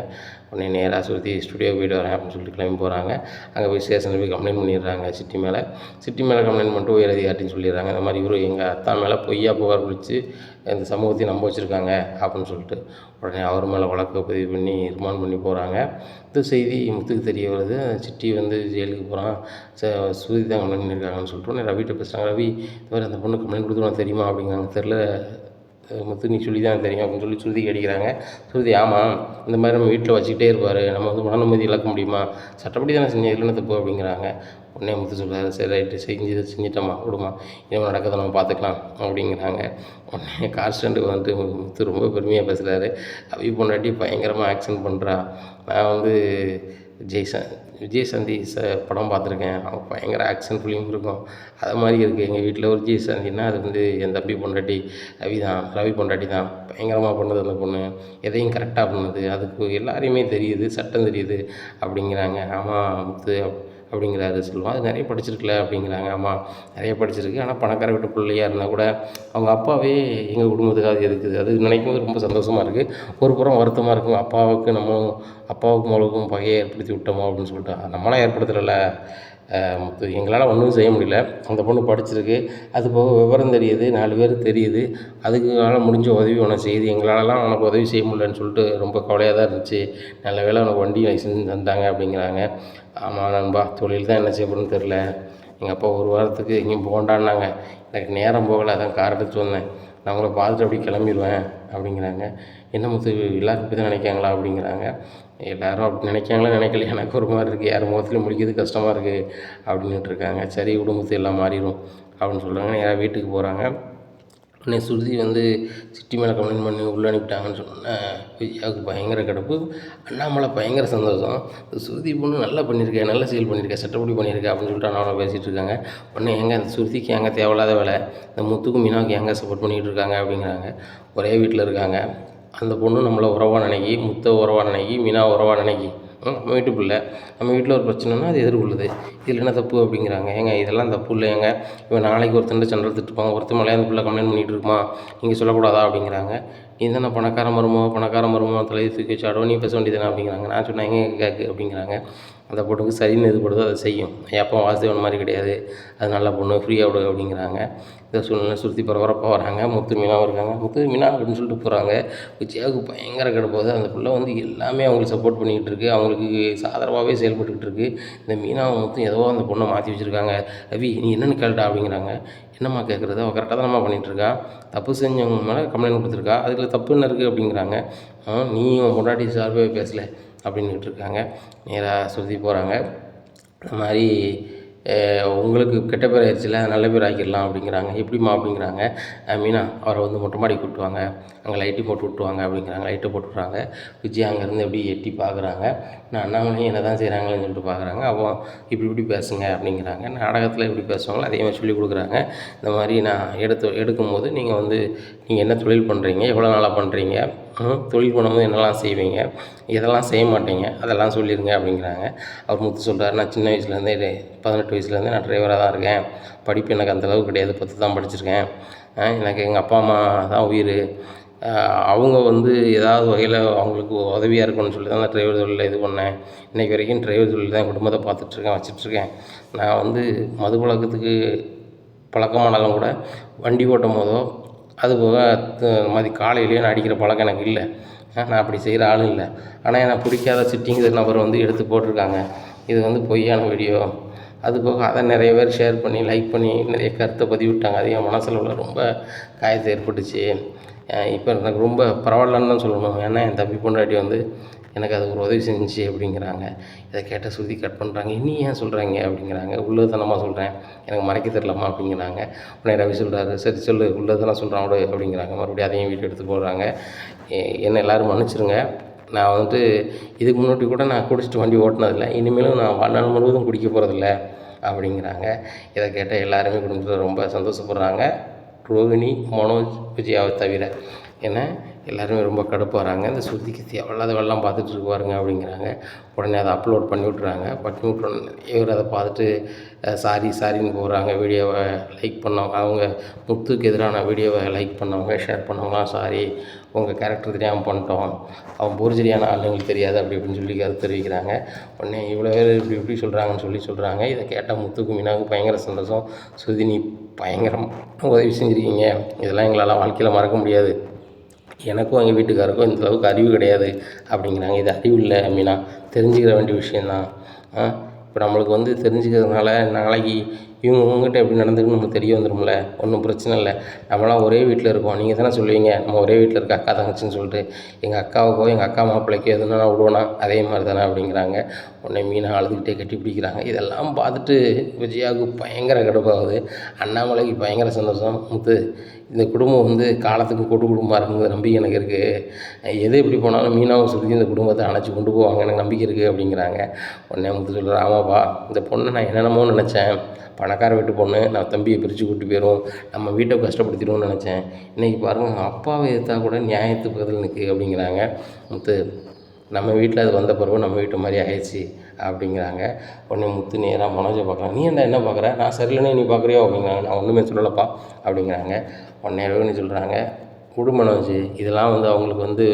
உடனே நேராக ஸ்ருதி ஸ்டுடியோ போய்ட்டு வரேன் அப்படின்னு சொல்லிட்டு கிளம்பி போகிறாங்க. அங்கே போய் ஸ்டேஷனில் போய் கம்ப்ளைண்ட் பண்ணிடுறாங்க சிட்டி மேலே கம்ப்ளைண்ட் பண்ணிட்டு உயர் அதிகாரின்னு சொல்லிடுறாங்க. இந்த மாதிரி இவரு எங்கள் அத்தா மேலே பொய்யா புகார் பிடிச்சி இந்த சமூகத்தையும் நம்ப வச்சுருக்காங்க அப்படின்னு சொல்லிட்டு உடனே அவர் மேலே வழக்கு பதிவு பண்ணி ரிமாண்ட் பண்ணி போகிறாங்க. இந்த செய்தி முத்துக்கு தெரிய வருது. சிட்டி வந்து ஜெயிலுக்கு போகிறான், ஸ்ருதி தான் கம்ப்ளைண்ட் பண்ணியிருக்காங்கன்னு சொல்லிட்டு உடனே ரவிகிட்ட பேசுகிறாங்க. ரவி இந்த மாதிரி அந்த பொண்ணு கம்ப்ளைண்ட் கொடுத்துருவாங்க தெரியுமா அப்படிங்கிறாங்க. தெரில முத்து, நீ சொல்லி தான் தெரியும் அப்படின்னு சொல்லி ஸ்ருதி அடிக்கிறாங்க. ஸ்ருதி ஆமாம், இந்த மாதிரி நம்ம வீட்டில் வச்சுக்கிட்டே இருப்பார், நம்ம வந்து மன நிம்மதி இழக்க முடியுமா, சட்டப்படி தானே செஞ்சேன், இல்லைன்னு தப்பு அப்படிங்கிறாங்க. உடனே முத்து சொல்கிறாரு, சரி ரைட்டு செஞ்சிட்டோம்மா விடுமா, இனிமேல் நடக்கிறத நம்ம பார்த்துக்கலாம் அப்படிங்கிறாங்க. உடனே கார் ஸ்டாண்டுக்கு வந்துட்டு முத்து ரொம்ப பெருமையாக பேசுகிறாரு. அவி பொண்டாட்டி பயங்கரமாக ஆக்ஷன் பண்ணுறா. நான் வந்து விஜயசாந்தி படம் பார்த்துருக்கேன், அவங்க பயங்கர ஆக்ஷன் ஃபிலிம் இருக்கும், அது மாதிரி இருக்குது. எங்கள் வீட்டில் ஒரு விஜயசாந்தின்னா அது வந்து என் தம்பி பொண்டாட்டி ரவி பொண்டாட்டி தான். பயங்கரமாக பண்ணுது அந்த பொண்ணு, எதையும் கரெக்டாக பண்ணுது, அதுக்கு எல்லாரையுமே தெரியுது, சட்டம் தெரியுது அப்படிங்கிறாங்க. ஆமாம் முத்து அப்படிங்கிறாரு செல்வம். அது நிறைய படிச்சிருக்குல்ல அப்படிங்கிறாங்க. ஆமாம் நிறைய படிச்சிருக்கு, ஆனால் பணக்கார வீட்டு பிள்ளையாக இருந்தால் கூட அவங்க அப்பாவே எங்கள் குடும்பத்துக்காக இருக்குது, அது நினைக்கும் போது ரொம்ப சந்தோஷமாக இருக்குது. ஒரு புறம் வருத்தமாக இருக்கும், அப்பாவுக்கும் மகளுக்கும் பகையை ஏற்படுத்தி விட்டோமோ அப்படின்னு சொல்லிட்டு. நம்மளாம் ஏற்படுத்தலை முத்து, எங்களால் ஒன்றும் செய்ய முடியல. அந்த பொண்ணு படிச்சிருக்கு, அது போக விவரம் தெரியுது, 4 பேர் தெரியுது, அதுக்குனால முடிஞ்ச உதவி உனக்கு செய்யுது, எங்களாலலாம் உனக்கு உதவி செய்ய முடியலன்னு சொல்லிட்டு ரொம்ப கவலையாக தான் இருந்துச்சு. நல்ல வேளை உனக்கு வண்டி லைசன்ஸ் தந்தாங்க அப்படிங்கிறாங்க. ஆமாம் நண்பா, தொழில் தான் என்ன செய்யப்படுன்னு தெரில, எங்கள் அப்பா ஒரு வாரத்துக்கு எங்கேயும் போகண்டான்னாங்க, எனக்கு நேரம் போகலை, அதான் கார் எடுத்து வந்தேன், நான் உங்களை பார்த்துட்டு அப்படி கிளம்பிடுவேன் அப்படிங்கிறாங்க. என்ன முத்து, எல்லோரும் இப்படி தான் நினைக்காங்களா அப்படிங்கிறாங்க. எல்லோரும் அப்படி நினைக்காங்களா நினைக்கல, எனக்கு ஒரு மாதிரி இருக்குது, யார் முகத்துலையும் முடிக்கிறது கஷ்டமாக இருக்குது அப்படின்ட்டு இருக்காங்க. சரி குடும்பத்தை எல்லாம் மாறிடும் அப்படின்னு சொல்கிறாங்க. நேராக வீட்டுக்கு போகிறாங்க. உடனே ஸ்ருதி வந்து சிட்டி மேலே கம்ப்ளைண்ட் பண்ணி உள்ளே அனுப்பிட்டாங்கன்னு சொன்னேன். விஜயாவுக்கு பயங்கர கிடப்பு, அண்ணாமலை பயங்கர சந்தோஷம். ஸ்ருதி பொண்ணு நல்லா பண்ணியிருக்கேன், நல்லா செயல் பண்ணியிருக்கேன், சட்டப்படி பண்ணியிருக்கேன் அப்படின்னு சொல்லிட்டு அண்ணாமலை பேசிகிட்டு இருக்காங்க. உடனே எங்கே அந்த ஸ்ருதிக்கு எங்கே தேவையில்லாத வேலை, இந்த முத்துக்கும் மீனாவுக்கு எங்கே சப்போர்ட் பண்ணிகிட்டு இருக்காங்க அப்படிங்கிறாங்க. ஒரே வீட்டில் இருக்காங்க, அந்த பொண்ணு நம்மளை உறவாக நினைக்கி, முத்தை உறவாக நினைக்கி, மீனா உறவாக நினைக்கி, நம்ம வீட்டு பிள்ளை, நம்ம வீட்டில் ஒரு பிரச்சனைனா அது எதிர்கொள்ளுது, இதில் என்ன தப்பு அப்படிங்கிறாங்க. ஏங்க இதெல்லாம் தப்பு இல்லை, ஏங்க இவன் நாளைக்கு ஒருத்தன் சண்டை திட்டுப்பாங்க, ஒருத்தர் மேலே அந்த பிள்ளை கம்ப்ளைண்ட் பண்ணிகிட்டு இருக்குமா, நீங்கள் சொல்லக்கூடாதா அப்படிங்கிறாங்க. நீ தானே பணக்கார மருமோ தலையை தூக்கி வச்சு ஆடுவோம், நீ பேச வேண்டியதானே அப்படிங்கிறாங்க. நான் சொன்னேன் எங்கே கேட்கு அப்படிங்கிறாங்க. அந்த பொண்ணுக்கு சரின்னு எது படுதோ அதை செய்யும், எப்போ வாசுதேவன் மாதிரி கிடையாது, அது நல்ல பொண்ணு, ஃப்ரீயாக விடு அப்படிங்கிறாங்க. இதை சூழ்நிலை சுற்றி பரபரப்பாக வராங்க. முத்து மீனாவும் இருக்காங்க. முத்து மீனா அப்படின்னு சொல்லிட்டு போகிறாங்க. விஜயாவுக்கு பயங்கர கிடப்போகுது. அந்த பிள்ளை வந்து எல்லாமே அவங்களுக்கு சப்போர்ட் பண்ணிக்கிட்டு இருக்குது, அவங்களுக்கு ஆதரவாகவே செயல்பட்டுக்கிட்டு இருக்குது. இந்த மீனாவை முத்து ஏதோ அந்த பொண்ணை மாற்றி வச்சுருக்காங்க. ரவி நீ என்னென்னு கேளுடா அப்படிங்கிறாங்க. என்னம்மா கேட்குறது, அவள் கரெக்டாக தானம்மா பண்ணிகிட்ருக்கா, தப்பு செஞ்சவங்க மேலே கம்ப்ளைண்ட் கொடுத்துருக்கா, அதில் தப்பு என்ன இருக்குது அப்படிங்கிறாங்க. நீயும் பொண்டாட்டி சார்பாகவே பேசலை அப்படின்னுட்டு இருக்காங்க. நேராக சுற்றி போகிறாங்க. இந்த மாதிரி உங்களுக்கு கெட்ட பேர் ஆயிடுச்சுல நல்ல பேர் ஆக்கிடலாம் அப்படிங்கிறாங்க. எப்படிம்மா அப்படிங்கிறாங்க. மீனா அவரை வந்து மொட்டை மாடி கூப்பிட்டு வாங்க, அங்கே லைட்டு போட்டு விட்டுருவாங்க அப்படிங்கிறாங்க. லைட்டை போட்டு விட்றாங்க. விஜய் அங்கேருந்து அப்படியே எட்டி பார்க்குறாங்க. நான் அண்ணாமலையும் என்ன தான் செய்கிறாங்களேன்னு சொல்லிட்டு பார்க்குறாங்க. அப்போ இப்படி பேசுங்க அப்படிங்கிறாங்க. நாடகத்தில் எப்படி பேசுவாங்களோ அதே மாதிரி சொல்லிக் கொடுக்குறாங்க. இந்த மாதிரி நான் எடுக்கும்போது நீங்கள் என்ன தொழில் பண்ணுறீங்க, எவ்வளோ நாளாக பண்ணுறீங்க, தொழில் பண்ணும்போது என்னெல்லாம் செய்வீங்க, எதெல்லாம் செய்ய மாட்டீங்க, அதெல்லாம் சொல்லிடுங்க அப்படிங்கிறாங்க. அவர் முத்து சொல்கிறார், நான் சின்ன வயசுலேருந்தே 18 வயசுலேருந்தே நான் டிரைவராக தான் இருக்கேன். படிப்பு எனக்கு அந்தளவுக்கு கிடையாது, 10 தான் படிச்சிருக்கேன். எனக்கு எங்கள் அப்பா அம்மா தான் உயிர். அவங்க ஏதாவது வகையில் அவங்களுக்கு உதவியாக இருக்கணும்னு சொல்லி தான் நான் டிரைவர் தொழிலில் இது பண்ணேன். இன்றைக்கி வரைக்கும் டிரைவர் தொழில் தான் குடும்பத்தை பார்த்துட்ருக்கேன், வச்சிட்ருக்கேன். நான் மது பழக்கத்துக்கு பழக்கமானாலும் கூட வண்டி ஓட்டும் போதோ அதுபோக காலையிலேயே நான் அடிக்கிற பழக்கம் எனக்கு இல்லை. நான் அப்படி செய்கிற ஆளும் இல்லை. ஆனால் என்னை பிடிக்காத சிட்டிங்கிற நபர் எடுத்து போட்டிருக்காங்க. இது பொய்யான வீடியோ. அதுபோக அதை நிறைய பேர் ஷேர் பண்ணி லைக் பண்ணி நிறைய கருத்தை பதிவிட்டாங்க. அது என் மனசில் ரொம்ப காயத்தை ஏற்பட்டுச்சு. இப்போ எனக்கு ரொம்ப பரவாயில்லன்னு தான் சொல்லணும். ஏன்னா என் தம்பி பொண்டாட்டி எனக்கு அது ஒரு உதவி செஞ்சுச்சு அப்படிங்கிறாங்க. இதை கேட்ட ஸ்ருதி கட் பண்ணுறாங்க. இன்னும் ஏன் சொல்கிறாங்க அப்படிங்கிறாங்க. உள்ளதனமாக சொல்கிறேன், எனக்கு மறைக்க தெரியலம்மா அப்படிங்கிறாங்க. உடனே ரவி சொல்கிறாரு, சரி சொல்லு உள்ளதெல்லாம் சொல்கிறான் விடு அப்படிங்கிறாங்க. மறுபடியும் அதையும் வீடியோ எடுத்து போடுறாங்க. என்னை எல்லோரும் மன்னிச்சிருங்க. நான் இதுக்கு முன்னாடி கூட நான் குடிச்சிட்டு வண்டி ஓட்டினதில்லை, இனிமேலும் நான் வாழ்நாள் முழுவதும் குடிக்க போகிறதில்ல அப்படிங்கிறாங்க. இதை கேட்ட எல்லாருமே குடும்பத்தில் ரொம்ப சந்தோஷப்படுறாங்க. ரோகிணி, மனோஜ், விஜயாவை தவிர. ஏன்னா எல்லோருமே ரொம்ப கடுப்பாகிறாங்க. இந்த ஸ்ருதிக்கு வெள்ளம் பார்த்துட்டு பாருங்க அப்படிங்கிறாங்க. உடனே அதை அப்லோட் பண்ணி விட்றாங்க. விட்டோன்னே இவர் அதை பார்த்துட்டு சாரின்னு போகிறாங்க. வீடியோவை லைக் பண்ணவங்க, அவங்க முத்துக்கு எதிரான வீடியோவை லைக் பண்ணவங்க, ஷேர் பண்ணவங்களாம் சாரி, உங்கள் கேரக்டர் தெரியாமல் பண்ணிட்டோம், அவன் போர்ஜரியான ஆளுங்களுக்கு தெரியாது அப்படி இப்படின்னு சொல்லி கருத்து தெரிவிக்கிறாங்க. உடனே இவ்வளோ பேர் இப்படி சொல்கிறாங்கன்னு சொல்கிறாங்க. இதை கேட்டால் முத்துக்கு மீனாவுக்கு பயங்கர சந்தோஷம். ஸ்ருதி நீ பயங்கரம் உதவி செஞ்சுருக்கீங்க, இதெல்லாம் எங்களால் வாழ்க்கையில் மறக்க முடியாது, எனக்கும் எங்கள் வீட்டுக்காருக்கும் இந்தளவுக்கு அறிவு கிடையாது அப்படிங்கிறாங்க. இது அறிவு இல்லை மீனா, தெரிஞ்சுக்கிற வேண்டிய விஷயந்தான். இப்போ நம்மளுக்கு தெரிஞ்சுக்கிறதுனால நாளைக்கு இவங்ககிட்ட எப்படி நடந்துக்கணும் நமக்கு தெரிய வந்துடும்ல, ஒன்றும் பிரச்சனை இல்லை. நம்மளாம் ஒரே வீட்டில் இருக்கோம், நீங்கள் தானே சொல்லுவீங்க நம்ம ஒரே வீட்டில் இருக்க அக்கா தங்கச்சின்னு சொல்லிட்டு. எங்கள் அக்காவுக்கோ எங்கள் அக்கா மாப்பிள்ளைக்கோ எதுனா நான் விடுவேனா அதே மாதிரி தானே அப்படிங்கிறாங்க. உடனே மீனா அழுதுகிட்டே கட்டி பிடிக்கிறாங்க. இதெல்லாம் பார்த்துட்டு விஜயாவுக்கு பயங்கர கடுப்பாகுது. அண்ணாமலைக்கு பயங்கர சந்தோஷம். முத்து இந்த குடும்பம் காலத்துக்கு கூட்டு குடும்பமாக இருக்குங்கிற நம்பிக்கை எனக்கு இருக்குது. எது எப்படி போனாலும் மீனாவும் சுற்றி இந்த குடும்பத்தை அணைச்சி கொண்டு போவாங்க, எனக்கு நம்பிக்கை இருக்குது அப்படிங்கிறாங்க. உடனே முத்து சொல்கிறார், ஆமாப்பா இந்த பொண்ணு நான் என்னென்னமோ நினச்சேன், பணக்கார வீட்டு பொண்ணு, நான் தம்பியை பிரித்து கூட்டி போயிடும், நம்ம வீட்டை கஷ்டப்படுத்திடுவோம்னு நினச்சேன். இன்றைக்கி பாருங்கள் அப்பாவை எதிர்த்தா கூட நியாயத்துக்கு பதில் நிற்கு அப்படிங்கிறாங்க. முத்து நம்ம வீட்டில் அது வந்த பிறகு நம்ம வீட்டு மாதிரி ஆயிடுச்சு அப்படிங்கிறாங்க. உடனே முத்து நேராக மனோஜை பார்க்குறாங்க. நீ என்ன பார்க்குற, நான் சரியில்லைனே நீ பார்க்குறியோ அப்படிங்கிறாங்க. நான் ஒன்றுமே சொல்லலப்பா அப்படிங்கிறாங்க. உடனே ரோகிணி சொல்கிறாங்க, குடு மனோஜ், இதெல்லாம் அவங்களுக்கு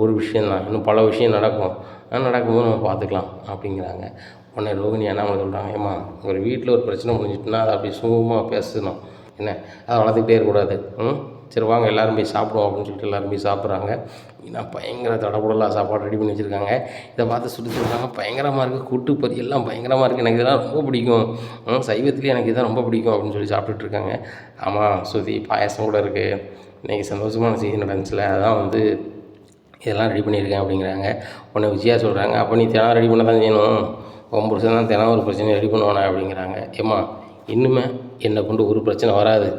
ஒரு விஷயந்தான், இன்னும் பல விஷயம் நடக்கும்போது நம்ம பார்த்துக்கலாம் அப்படிங்கிறாங்க. உடனே ரோகிணி அண்ணாமலை சொல்கிறாங்க, ஏம்மா ஒரு வீட்டில் ஒரு பிரச்சனை முடிஞ்சிட்டுனா அதை அப்படி சுமூகமாக பேசணும், என்ன அதை வளர்த்துக்கிட்டே இருக்கக்கூடாது. சரி வாங்க எல்லோரும் போய் சாப்பிடுவோம் அப்படின்னு சொல்லிட்டு எல்லோரும் போய் சாப்பிட்றாங்க. ஏன்னா பயங்கர தடபுடலாக சாப்பாடு ரெடி பண்ணி வச்சுருக்காங்க. இதை பார்த்து சொல்கிறாங்க, பயங்கரமாக இருக்குது, கூட்டு பொரியெல்லாம் பயங்கரமாக இருக்குது, எனக்கு இதெல்லாம் ரொம்ப பிடிக்கும், சைவத்துலேயே எனக்கு இதான் ரொம்ப பிடிக்கும் அப்படின்னு சொல்லி சாப்பிட்டுட்ருக்காங்க. ஆமாம் ஸ்ருதி, பாயசம் கூட இருக்குது, இன்றைக்கி சந்தோஷமான செய்தி நடந்துச்சுல, அதான் இதெல்லாம் ரெடி பண்ணியிருக்கேன் அப்படிங்கிறாங்க. உடனே விஜயா சொல்கிறாங்க, அப்போ நீ தினம் ரெடி பண்ண தான் செய்யணும், உன் புருஷன் தான் தினம் ஒரு பிரச்சனை ரெடி பண்ணுவானா அப்படிங்கிறாங்க. ஏம்மா இன்னுமே என்னை கொண்டு ஒரு பிரச்சனை வராது,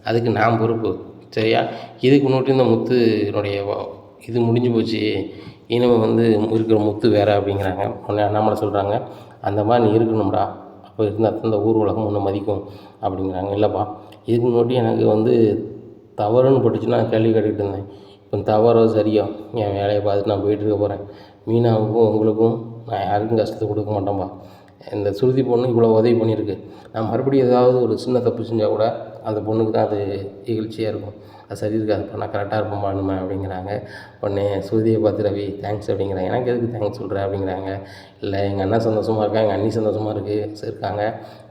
அதுக்கு நான் பொறுப்பு, சரியா? இதுக்கு முன்னாடி இந்த முத்துனுடைய இது முடிஞ்சு போச்சு, இனிமேல் இருக்கிற முத்து வேறு அப்படிங்கிறாங்க. உடனே அண்ணாமலை சொல்கிறாங்க, அந்த மாதிரி நீ இருக்கணும்டா, அப்போ இருந்தால் அந்த ஊர் உலகம் ஒன்று மதிக்கும் அப்படிங்கிறாங்க. இல்லைப்பா இதுக்கு முன்னாடி எனக்கு தவறுன்னு பட்டுச்சுன்னா கேள்வி கேட்டுக்கிட்டு இருந்தேன், இப்போ தவறோ சரியோ என் வேலையை பார்த்துட்டு நான் போயிட்டுருக்க போகிறேன். மீனாவுக்கும் உங்களுக்கும் நான் யாருக்கும் கஷ்டத்தை கொடுக்க மாட்டேன்ப்பா. இந்த ஸ்ருதி பொண்ணு இவ்வளோ உதவி பண்ணியிருக்கு, நான் மறுபடியும் ஏதாவது ஒரு சின்ன தப்பு செஞ்சால் கூட அந்த பொண்ணுக்கு தான் அது இகழ்ச்சியாக இருக்கும், அது சரி இருக்காதுப்பா, நான் கரெக்டாக இருப்பேன் இனிமே அப்படிங்கிறாங்க. உடனே ஸ்ருதியை பார்த்து ரவி தேங்க்ஸ் அப்படிங்கிறாங்க. எனக்கு எதுக்கு தேங்க்ஸ் சொல்கிறேன் அப்படிங்கிறாங்க. இல்லை எங்கள் அண்ணா சந்தோஷமாக இருக்கா, எங்கள் அண்ணி சந்தோஷமாக இருக்காங்க,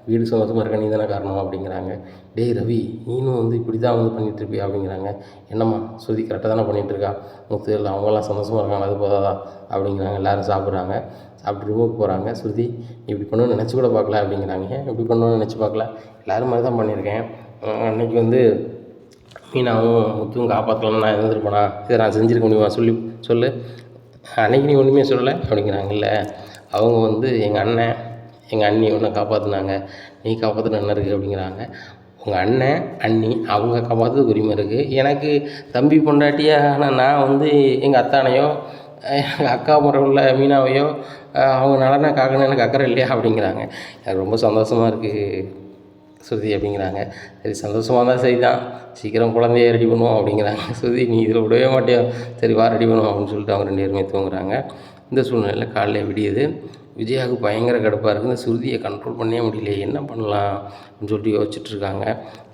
வீடு சந்தோஷமாக இருக்க நீ தானே காரணம் அப்படிங்கிறாங்க. டேய் ரவி, நீனும் இப்படி தான் பண்ணிகிட்ருப்பியா அப்படிங்கிறாங்க. என்னம்மா ஸ்ருதி கரெக்டாக தானே பண்ணிகிட்ருக்கா, முத்து இல்லை அவங்களாம் சந்தோஷமாக இருக்காங்க, அது போதாதா அப்படிங்கிறாங்க. எல்லோரும் சாப்பிட்றாங்க. சாப்பிட்டு ரூமுக்கு போகிறாங்க. ஸ்ருதி இப்படி பண்ணணும்னு நினச்சி கூட பார்க்கல அப்படிங்கிறாங்க. ஏன் இப்படி பண்ணணும்னு நினச்சி பார்க்கல, எல்லோரும் மாதிரி தான் பண்ணியிருக்கேன், அன்றைக்கி மீனாவும் முத்துவும் காப்பாற்றலன்னு நான் இருந்திருப்பேனா, இதை நான் செஞ்சுருக்க முடியுமா சொல்லு, அன்றைக்கி நீ ஒன்றுமே சொல்லலை அப்படிங்கிறாங்க. இல்லை அவங்க எங்கள் அண்ணன் எங்கள் அண்ணி உன்னை காப்பாற்றினாங்க, நீ காப்பாற்றின என்ன இருக்குது அப்படிங்கிறாங்க. உங்கள் அண்ணன் அண்ணி அவங்க காப்பாற்றுறதுக்கு உரிமை இருக்குது. எனக்கு தம்பி பொண்டாட்டியான நான் வந்து எங்கள் அத்தானையோ எங்கள் அக்கா முறை உள்ள மீனாவையோ அவங்க நலனை காக்கணும்னு எனக்கு அக்கறை இல்லையா அப்படிங்கிறாங்க. எனக்கு ரொம்ப சந்தோஷமாக இருக்குது ஸ்ருதி அப்படிங்கிறாங்க. சரி சந்தோஷமாக இருந்தால் சரி தான், சீக்கிரம் குழந்தைய ரெடி பண்ணுவோம் அப்படிங்கிறாங்க. ஸ்ருதி நீ இதில் விடவே மாட்டியா, சரி வா ரெடி பண்ணுவோம் அப்படின்னு சொல்லிட்டு அவங்க 2 பேருமே தூங்குறாங்க. இந்த சூழ்நிலையில் காலையில் விடியுது. விஜயாவுக்கு பயங்கர கடுப்பாக இருக்குது. இந்த ஸ்ருதியை கண்ட்ரோல் பண்ணவே முடியல, என்ன பண்ணலாம் அப்படின்னு சொல்லிட்டு யோசிச்சுட்ருக்காங்க.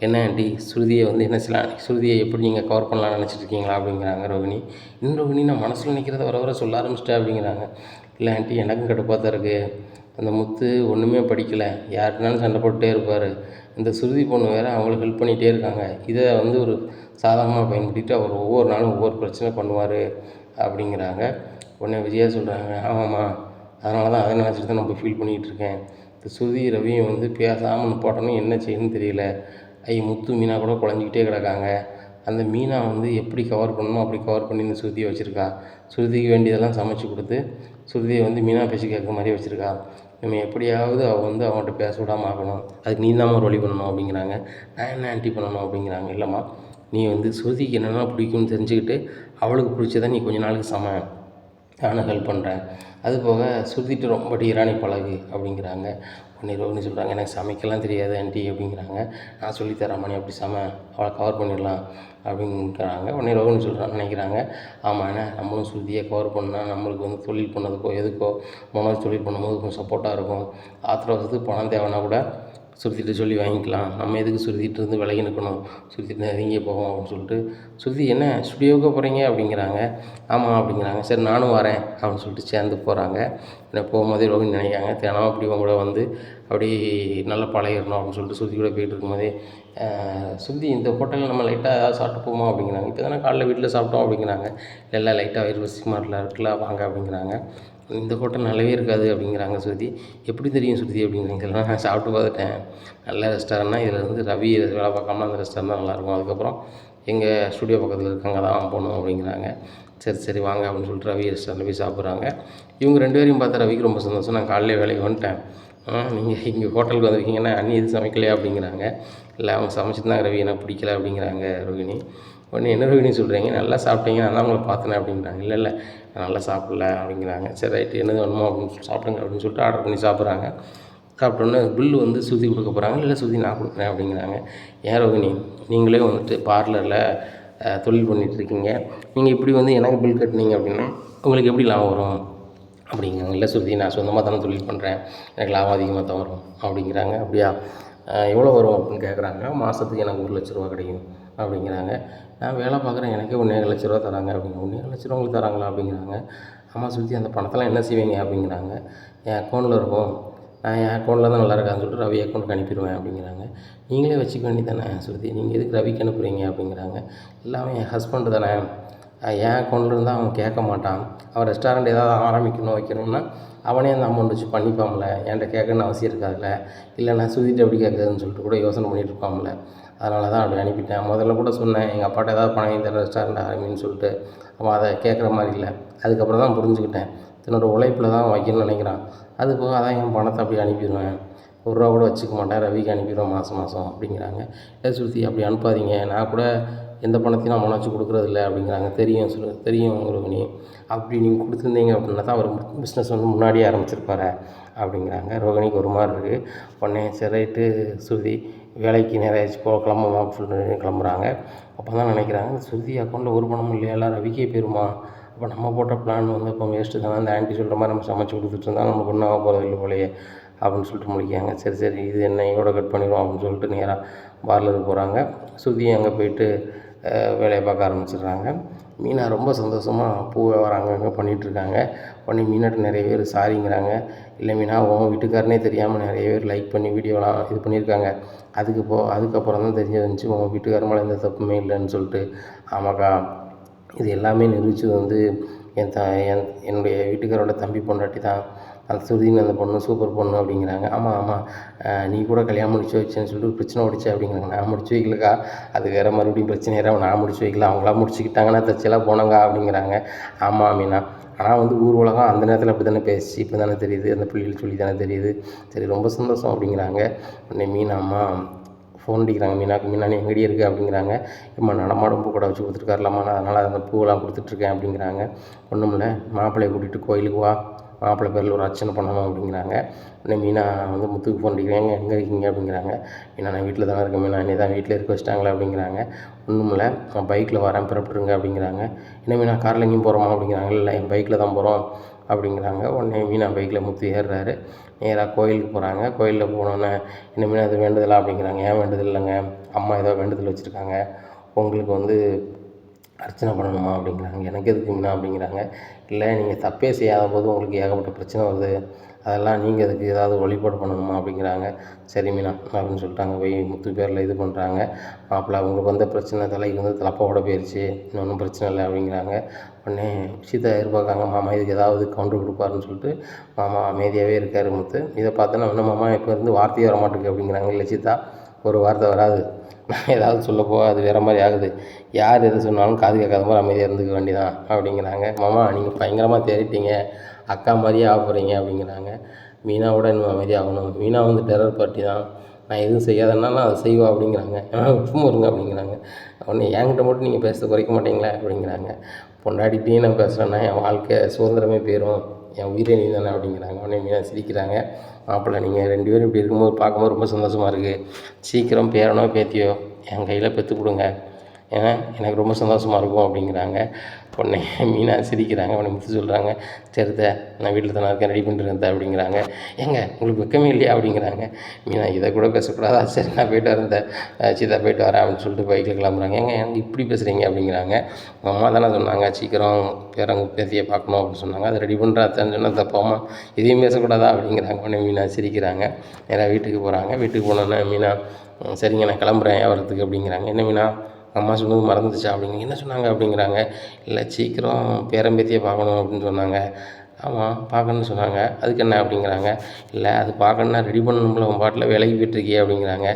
என்ன ஆண்டி ஸ்ருதியை வந்து என்ன செய்யலாம், ஸ்ருதியை எப்படி நீங்கள் கவர் பண்ணலாம்னு நினச்சிட்ருக்கீங்களா அப்படிங்கிறாங்க ரோகிணி. இன்னும் ரோகிணி நான் மனசில் நினைக்கிறத வர வர சொல்ல ஆரம்பிச்சிட்டேன் அப்படிங்கிறாங்க. இல்லை ஆண்டி எனக்கும் கடுப்பாக தான் இருக்குது, அந்த முத்து ஒன்றுமே படிக்கலை, யாருக்குனாலும் சண்டை போட்டுகிட்டே இருப்பார், இந்த ஸ்ருதி பொண்ணு வேறு அவங்களுக்கு ஹெல்ப் பண்ணிகிட்டே இருக்காங்க, இதை வந்து ஒரு சாதகமாக பயன்படுத்திட்டு அவர் ஒவ்வொரு நாளும் ஒவ்வொரு பிரச்சனை பண்ணுவார் அப்படிங்கிறாங்க. உடனே விஜயா சொல்கிறாங்க, ஆமாம்மா அதனால தான் அதை நினச்சிட்டு தான் நான் ஃபீல் பண்ணிகிட்டு இருக்கேன். இந்த ஸ்ருதி ரவியும் வந்து பேசாமல் போட்டோன்னு என்ன செய்யணும்னு தெரியல. முத்து மீனா கூட குழஞ்சிக்கிட்டே கிடக்காங்க. அந்த மீனா வந்து எப்படி கவர் பண்ணணுமோ அப்படி கவர் பண்ணி இந்த ஸ்ருதியை வச்சுருக்கா. ஸ்ருதிக்கு வேண்டியதெல்லாம் சமைச்சு கொடுத்து ஸ்ருதியை வந்து மீனா பேசி கேட்குற மாதிரி வச்சுருக்கா. நம்ம எப்படியாவது அவள் வந்து அவன்கிட்ட பேச விடாமல் ஆகணும், அதுக்கு நீ தான் ஒரு வழி பண்ணணும் அப்படிங்கிறாங்க. நான் என்ன ஆன்ட்டி பண்ணணும் அப்படிங்கிறாங்க. இல்லைம்மா நீ வந்து ஸ்ருதிக்கு என்னென்ன பிடிக்கும்னு தெரிஞ்சுக்கிட்டு அவளுக்கு பிடிச்சதை நீ கொஞ்ச நாளுக்கு நானும் ஹெல்ப் பண்ணுறேன், அது போக ஸ்ருதிட்டு ரொம்ப டீரானி பழகு அப்படிங்கிறாங்க. உடனே ரோகிணி சொல்கிறாங்க, எனக்கு சமைக்கலாம் தெரியாது ஆண்டி அப்படிங்கிறாங்க. நான் சொல்லித்தரேம்மா, நீ அப்படி அவளை கவர் பண்ணிடலாம் அப்படிங்கிறாங்க. உடனே ரோகிணி நினைக்கிறாங்க, ஆமாண்ணே நம்மளும் ஸ்ருதியை கவர் பண்ணால் நம்மளுக்கு வந்து தொழில் பண்ணதுக்கோ எதுக்கோ மனோஜ் தொழில் பண்ணும்போது கொஞ்சம் சப்போர்ட்டாக இருக்கும். ஆத்திர அவசரத்துக்கு பணம் தேவைன்னா கூட ஸ்ருதிகிட்ட சொல்லி வாங்கிக்கலாம், நம்ம எதுக்கு ஸ்ருதிகிட்ட இருந்து விலகி நிற்கணும், ஸ்ருதிகிட்ட நெருங்கியே போவோம் அப்படின்னு சொல்லிட்டு. ஸ்ருதி என்ன ஸ்டுடியோவுக்கு போகிறீங்க அப்படிங்கிறாங்க. ஆமாம் அப்படிங்கிறாங்க. சரி நானும் வரேன் அப்படின்னு சொல்லிட்டு சேர்ந்து போகிறாங்க. போகும்போதே ரோகிணி நினைக்கிறாங்க, தினம் அப்படி இவங்க கூட வந்து அப்படி நல்லா பழகிடணும் அப்படின்னு சொல்லிட்டு ஸ்ருதி கூட போயிட்டு இருக்கும்போதே, ஸ்ருதி இந்த ஹோட்டலில் நம்ம லைட்டாக ஏதாவது சாப்பிட்டு போவோமா அப்படிங்கிறாங்க. இப்போ தானே காலைல வீட்டில் சாப்பிட்டோம் அப்படிங்கிறாங்க. இல்லை லைட்டாக வயிறு பசிக்குமாரில் இருக்குல்ல வாங்க அப்படிங்கிறாங்க. இந்த ஹோட்டல் நல்லாவே இருக்காது அப்படிங்கிறாங்க ஸ்ருதி. எப்படி தெரியும் ஸ்ருதி அப்படிங்கிறாங்க. இதெல்லாம் நான் சாப்பிட்டு பார்த்துட்டேன், நல்ல ரெஸ்டாரண்ட்னா இதில் வந்து ரவி வேலை பார்க்காம அந்த ரெஸ்டாரண்ட் தான் நல்லாயிருக்கும், அதுக்கப்புறம் எங்கள் ஸ்டுடியோ பக்கத்தில் இருக்காங்க தான் போகணும் அப்படிங்கிறாங்க. சரி வாங்க அப்படின்னு சொல்லிட்டு ரவி ரெஸ்டாரண்ட்டில் போய் சாப்பிட்றாங்க. இவங்க 2 பேரையும் பார்த்து ரவிக்கு ரொம்ப சந்தோஷம். நான் காலையிலே வேலைக்கு வந்துட்டேன், நீங்கள் இங்கே ஹோட்டலுக்கு வந்திருக்கீங்கன்னா அண்ணி எதுவும் சமைக்கலையா அப்படிங்கிறாங்க. இல்லை அவங்க சமைச்சிட்டு தான் ரவி எனக்கு பிடிக்கல அப்படிங்கிறாங்க ரோகிணி. உடனே என்ன ரோகிணி சொல்கிறீங்க, நல்லா சாப்பிட்டீங்க, நான் தான் உங்களை பார்த்தேன் அப்படிங்கிறாங்க. இல்லை நான் நல்லா சாப்பிடல அப்படிங்கிறாங்க. சரி ரைட்டு என்னது வேணுமோ அப்படின்னு சாப்பிடுங்க அப்படின்னு சொல்லிட்டு ஆர்டர் பண்ணி சாப்பிட்றாங்க. சாப்பிட்டோன்னே பில்லு வந்து ஸ்ருதி கொடுக்க போகிறாங்க. இல்லை ஸ்ருதி நான் கொடுக்குறேன் அப்படிங்கிறாங்க. ஏன் ரோகிணி நீங்களே வந்துட்டு பார்லரில் தொழில் பண்ணிகிட்ருக்கீங்க, நீங்கள் இப்படி வந்து எனக்கு பில் கட்டினீங்க அப்படின்னா உங்களுக்கு எப்படி லாபம் வரும் அப்படிங்கிறாங்க. இல்லை ஸ்ருதி நான் சொந்தமாக தானே தொழில் பண்ணுறேன், எனக்கு லாபம் அதிகமாக தான் வரும் அப்படிங்கிறாங்க. அப்படியா எவ்வளோ வரும் அப்படின்னு கேட்குறாங்க. மாதத்துக்கு எனக்கு 1 லட்ச ரூபா கிடைக்கும் அப்படிங்கிறாங்க. நான் வேலை பார்க்குறேன், எனக்கே 1.5 லட்ச ரூபா தராங்க அப்படிங்க. 1.5 லட்ச ரூபா உங்களுக்கு தராங்களா அப்படிங்கிறாங்க. ஆமாம் ஸ்ருதி அந்த பணத்தெல்லாம் என்ன செய்வீங்க அப்படிங்கிறாங்க. என் அக்கௌண்ட்டில் இருக்கும், நான் என் அக்கௌண்ட்டில் தான் நல்லா இருக்கான்னு சொல்லிட்டு ரவி அக்கௌண்ட்டுக்கு அனுப்பிடுவேன் அப்படிங்கிறாங்க. நீங்களே வச்சுக்க வேண்டி தானே ஸ்ருதி, நீங்கள் எதுக்கு ரவிக்கு அனுப்புகிறீங்க அப்படிங்கிறாங்க. எல்லாமே என் ஹஸ்பண்டு தானே, என் அக்கௌண்ட்டில் இருந்தால் அவன் கேட்க மாட்டான், அவன் ரெஸ்டாரண்ட் ஏதாவது ஆரம்பிக்கணும் வைக்கணும்னா அவனே அந்த அமௌண்ட் வச்சு பண்ணிப்பான்ல, என்கிட்ட கேட்கணுன்னு அவசியம் இருக்காதுல்ல, இல்லை நான் ஸ்ருதிட்ட எப்படி கேட்குறதுன்னு சொல்லிட்டு கூட யோசனை பண்ணிகிட்டு இருப்பான்ல, அதனால தான் அப்படி அனுப்பிட்டேன். முதல்ல கூட சொன்னேன் எங்கள் அப்பாட்ட ஏதாவது பணம் வாங்கி தர ரெஸ்டாரண்ட் ஆரம்பின்னு சொல்லிட்டு, அவன் அதை கேட்குற மாதிரி இல்லை. அதுக்கப்புறம் தான் புரிஞ்சுக்கிட்டேன், தன்னோட உழைப்பில் தான் அவன் வைக்கணும்னு நினைக்கிறான். அது போக அதான் என் பணத்தை அப்படி அனுப்பிடுவேன், 1 ரூபா கூட வச்சுக்க மாட்டேன், ரவிக்கு அனுப்பிடுவேன் மாதம் அப்படிங்கிறாங்க. ஸ்ருதி அப்படி அனுப்பாதீங்க, நான் கூட எந்த பணத்தையும் நான் மன வச்சு கொடுக்குறதில்ல அப்படிங்கிறாங்க. தெரியும் ரோகிணி, அப்படி நீங்கள் கொடுத்துருந்தீங்க அப்படின்னா தான் அவர் பிஸ்னஸ் வந்து முன்னாடியே ஆரம்பிச்சிருப்பாரு அப்படிங்கிறாங்க. ரோகிணிக்கு ஒரு மாதிரி இருக்குது. உடனே சரி ரைட்டு ஸ்ருதி வேலைக்கு நேராகிடுச்சு கிளம்புமா அப்படின்னு சொல்லிட்டு கிளம்புறாங்க. அப்போ தான் நினைக்கிறாங்க, ஸ்ருதி அக்கௌண்ட்டில் ஒரு பணமும் இல்லையா, எல்லாம் ரவிக்கே போயிருமா, அப்போ நம்ம போட்ட பிளான் வந்து அப்போ வேஸ்ட்டு தானே, அந்த ஆண்டி சொல்கிற மாதிரி நம்ம சமைச்சு கொடுத்துட்டு இருந்தால் நமக்கு ஒன்றும் ஆக போகிறது இல்லை போலையே அப்படின்னு சொல்லிட்டு முடிக்காங்க. சரி இது என்ன இதோட கட் பண்ணிடுவோம் அப்படின்னு சொல்லிட்டு நேராக பார்லருக்கு போகிறாங்க. ஸ்ருதி அங்கே போயிட்டு வேலையை பார்க்க ஆரம்பிச்சிடுறாங்க. மீனா ரொம்ப சந்தோஷமாக பூ வியாபாரம் அங்கே பண்ணிகிட்ருக்காங்க. உடனே மீனாட்ட நிறைய பேர் சாரிங்கிறாங்க. இல்லை மீனா உன் வீட்டுக்காரனே தெரியாமல் நிறைய பேர் லைக் பண்ணி வீடியோலாம் இது பண்ணியிருக்காங்க, அதுக்கப்புறம் தான் தெரிஞ்சிருந்துச்சு உங்கள் வீட்டுக்காரர் மேலே எந்த தப்புமே இல்லைன்னு சொல்லிட்டு. ஆமாக்கா இது எல்லாமே நிரூபித்தது வந்து என்னுடைய வீட்டுக்காரோட தம்பி பொண்டாட்டி தான், அந்த சுருதின்னு அந்த பொண்ணு சூப்பர் பொண்ணு அப்படிங்கிறாங்க. ஆமாம் ஆமாம், நீ கூட கல்யாணம் முடிச்சு வச்சேன்னு சொல்லிட்டு ஒரு பிரச்சனை ஓடிச்சு அப்படிங்கிறாங்க. நான் முடிச்சு வைக்கலக்கா, அது வேறு மறுபடியும் பிரச்சனை ஏறாம நான் முடிச்சு வைக்கல, அவங்களா முடிச்சுக்கிட்டாங்கன்னா தச்செல்லாம் போனாங்க அப்படிங்கிறாங்க. ஆமாம் மீனா, ஆனால் வந்து ஊர் உலகம் அந்த நேரத்தில் அப்படி தானே பேசி இப்போ தானே தெரியுது, அந்த பிள்ளைகள் சொல்லி தானே தெரியுது. சரி ரொம்ப சந்தோஷம் அப்படிங்கிறாங்க. உடனே மீனா அம்மா ஃபோன் அடிக்கிறாங்க மீனாக்கு. மீனா நீ எங்கடி இருக்குது அப்படிங்கிறாங்க. ஏம்மா நடமாடும் பூ கூட வச்சு கொடுத்துருக்காருலாம்மா, நான் அதனால் அந்த பூவெல்லாம் கொடுத்துட்ருக்கேன் அப்படிங்கிறாங்க. ஒன்றுமில்ல, மாப்பிள்ளையை கூட்டிகிட்டு கோயிலுக்கு வா, மாப்பிள்ளை பேரில் ஒரு அர்ச்சனை பண்ணணும் அப்படிங்கிறாங்க. உடனே மீனா வந்து முத்துக்கு ஃபோன் அடிக்கிறாங்க. எங்கே இருக்கீங்க அப்படிங்கிறாங்க. மீனா நான் வீட்டில் தானே இருக்கேன் மீனா, என்னை தான் வீட்டில் இருக்க வச்சிட்டாங்களே அப்படிங்கிறாங்க. ஒன்றுமில்ல, நான் பைக்கில் வரேன் புறப்பட்டுருங்க அப்படிங்கிறாங்க. என்ன மீனா காரில் எங்கேயும் போகிறோமா அப்படிங்கிறாங்க. இல்லை என் பைக்கில் தான் போகிறோம் அப்படிங்கிறாங்க. உடனே மீனா பைக்கில் முத்து ஏறுறாரு. நேராக கோயிலுக்கு போகிறாங்க. கோயிலில் போனோன்னே என்ன மீனா அது வேண்டுதலா அப்படிங்கிறாங்க. ஏன் வேண்டுதல் இல்லைங்க, அம்மா ஏதோ வேண்டுதல் வச்சுருக்காங்க, உங்களுக்கு வந்து அர்ச்சனை பண்ணணுமா அப்படிங்கிறாங்க. எனக்கு எதுக்கு மீனா அப்படிங்கிறாங்க. இல்லை நீங்கள் தப்பே செய்யாத போது உங்களுக்கு ஏகப்பட்ட பிரச்சனை வருது, அதெல்லாம் நீங்கள் அதுக்கு ஏதாவது வழிபாடு பண்ணணுமா அப்படிங்கிறாங்க. சரி மீனா அப்படின்னு சொல்லிட்டாங்க. போய் முத்து பேரில் இது பண்ணுறாங்க. மாப்பிள்ளை உங்களுக்கு வந்த பிரச்சனை தலைக்கு வந்து தலப்பாவோட போயிடுச்சு, ஒன்றும் பிரச்சனை இல்லை அப்படிங்கிறாங்க. உடனே சீதா எதிர்பார்க்காங்க மாமா இதுக்கு ஏதாவது கவுண்டர் கொடுப்பாருன்னு சொல்லிட்டு. மாமா அமைதியாகவே இருக்கார் முத்து. இதை பார்த்தோன்னா இன்னும் மாமா இப்போ இருந்து வார்த்தையே வர மாட்டேங்குது அப்படிங்கிறாங்க. இல்லை சீதா, ஒரு வார்த்தை வராது, நான் ஏதாவது சொல்லப்போ அது வேறு மாதிரி ஆகுது, யார் எது சொன்னாலும் காது கேட்காத மாதிரி அமைதியாக இருந்துக்க வேண்டியதான் அப்படிங்கிறாங்க. மாமா நீங்கள் பயங்கரமாக தேறிட்டீங்க, அக்கா மாதிரியே ஆக போகிறீங்க அப்படிங்கிறாங்க. மீனாவோட இன்னும் அமைதியாகணும், மீனா வந்து டெரர் பார்ட்டி தான், நான் எதுவும் செய்யாதனாலும் அதை செய்வா அப்படிங்கிறாங்க. சும்மா இருங்க அப்படிங்கிறாங்க. உடனே என்கிட்ட மட்டும் நீங்கள் பேச குறைக்க மாட்டீங்களா அப்படிங்கிறாங்க. பொண்டாட்டிகிட்டே நான் பேசுகிறேன்னா என் வாழ்க்கை சுதந்திரமே போயிடும், என் உயிரே நீ தானே அப்படிங்கிறாங்க. உடனே மீனா சிரிக்கிறாங்க. மாப்பிள்ளை நீங்கள் 2 பேரும் இப்படி இருக்கும்போது பார்க்கும்போது ரொம்ப சந்தோஷமாக இருக்குது, சீக்கிரம் பேரனோ பேத்தியோ என் கையில் பெற்று கொடுங்க, ஏன்னா எனக்கு ரொம்ப சந்தோஷமாக இருக்கும் அப்படிங்கிறாங்க. உடனே மீனா சிரிக்கிறாங்க. உடனே முத்து சொல்கிறாங்க, சரித்த நான் வீட்டில் தானே இருக்கேன், ரெடி பண்ணிட்டு அப்படிங்கிறாங்க. ஏங்க உங்களுக்கு வெக்கமே இல்லையா அப்படிங்கிறாங்க. மீனா இதை கூட பேசக்கூடாதா, சரி நான் போய்ட்டு வரேன் சீதா போய்ட்டு வரேன் அப்படின்னு சொல்லிட்டு பைக்கில் கிளம்புறாங்க. ஏங்க எனக்கு இப்படி பேசுகிறீங்க அப்படிங்கிறாங்க. உங்கள் அம்மா தானே சொன்னாங்க சீக்கிரம் பேரங்க பேத்தியை பார்க்கணும் அப்படின்னு சொன்னாங்க, அதை ரெடி பண்ணுறாத்தான்னு சொன்னால் தப்பாம்மா, இதையும் பேசக்கூடாதா அப்படிங்கிறாங்க. உடனே மீனா சிரிக்கிறாங்க. நேராக வீட்டுக்கு போகிறாங்க. வீட்டுக்கு போனோன்னே மீனா சரிங்க நான் கிளம்புறேன் வியாபாரத்துக்கு அப்படிங்கிறாங்க. என்ன மீனா அம்மா சொன்னது மறந்துடுச்சா அப்படிங்க. என்ன சொன்னாங்க அப்படிங்கிறாங்க. இல்லை சீக்கிரம் பேரம்பேத்தியை பார்க்கணும் அப்படின்னு சொன்னாங்க. ஆமாம் பார்க்கணுன்னு சொன்னாங்க, அதுக்கு என்ன அப்படிங்கிறாங்க. இல்லை அது பார்க்கணுன்னா ரெடி பண்ணணும்ல, உன் பாட்டில் வேலைக்கு போய்ட்டுருக்கியே அப்படிங்கிறாங்க.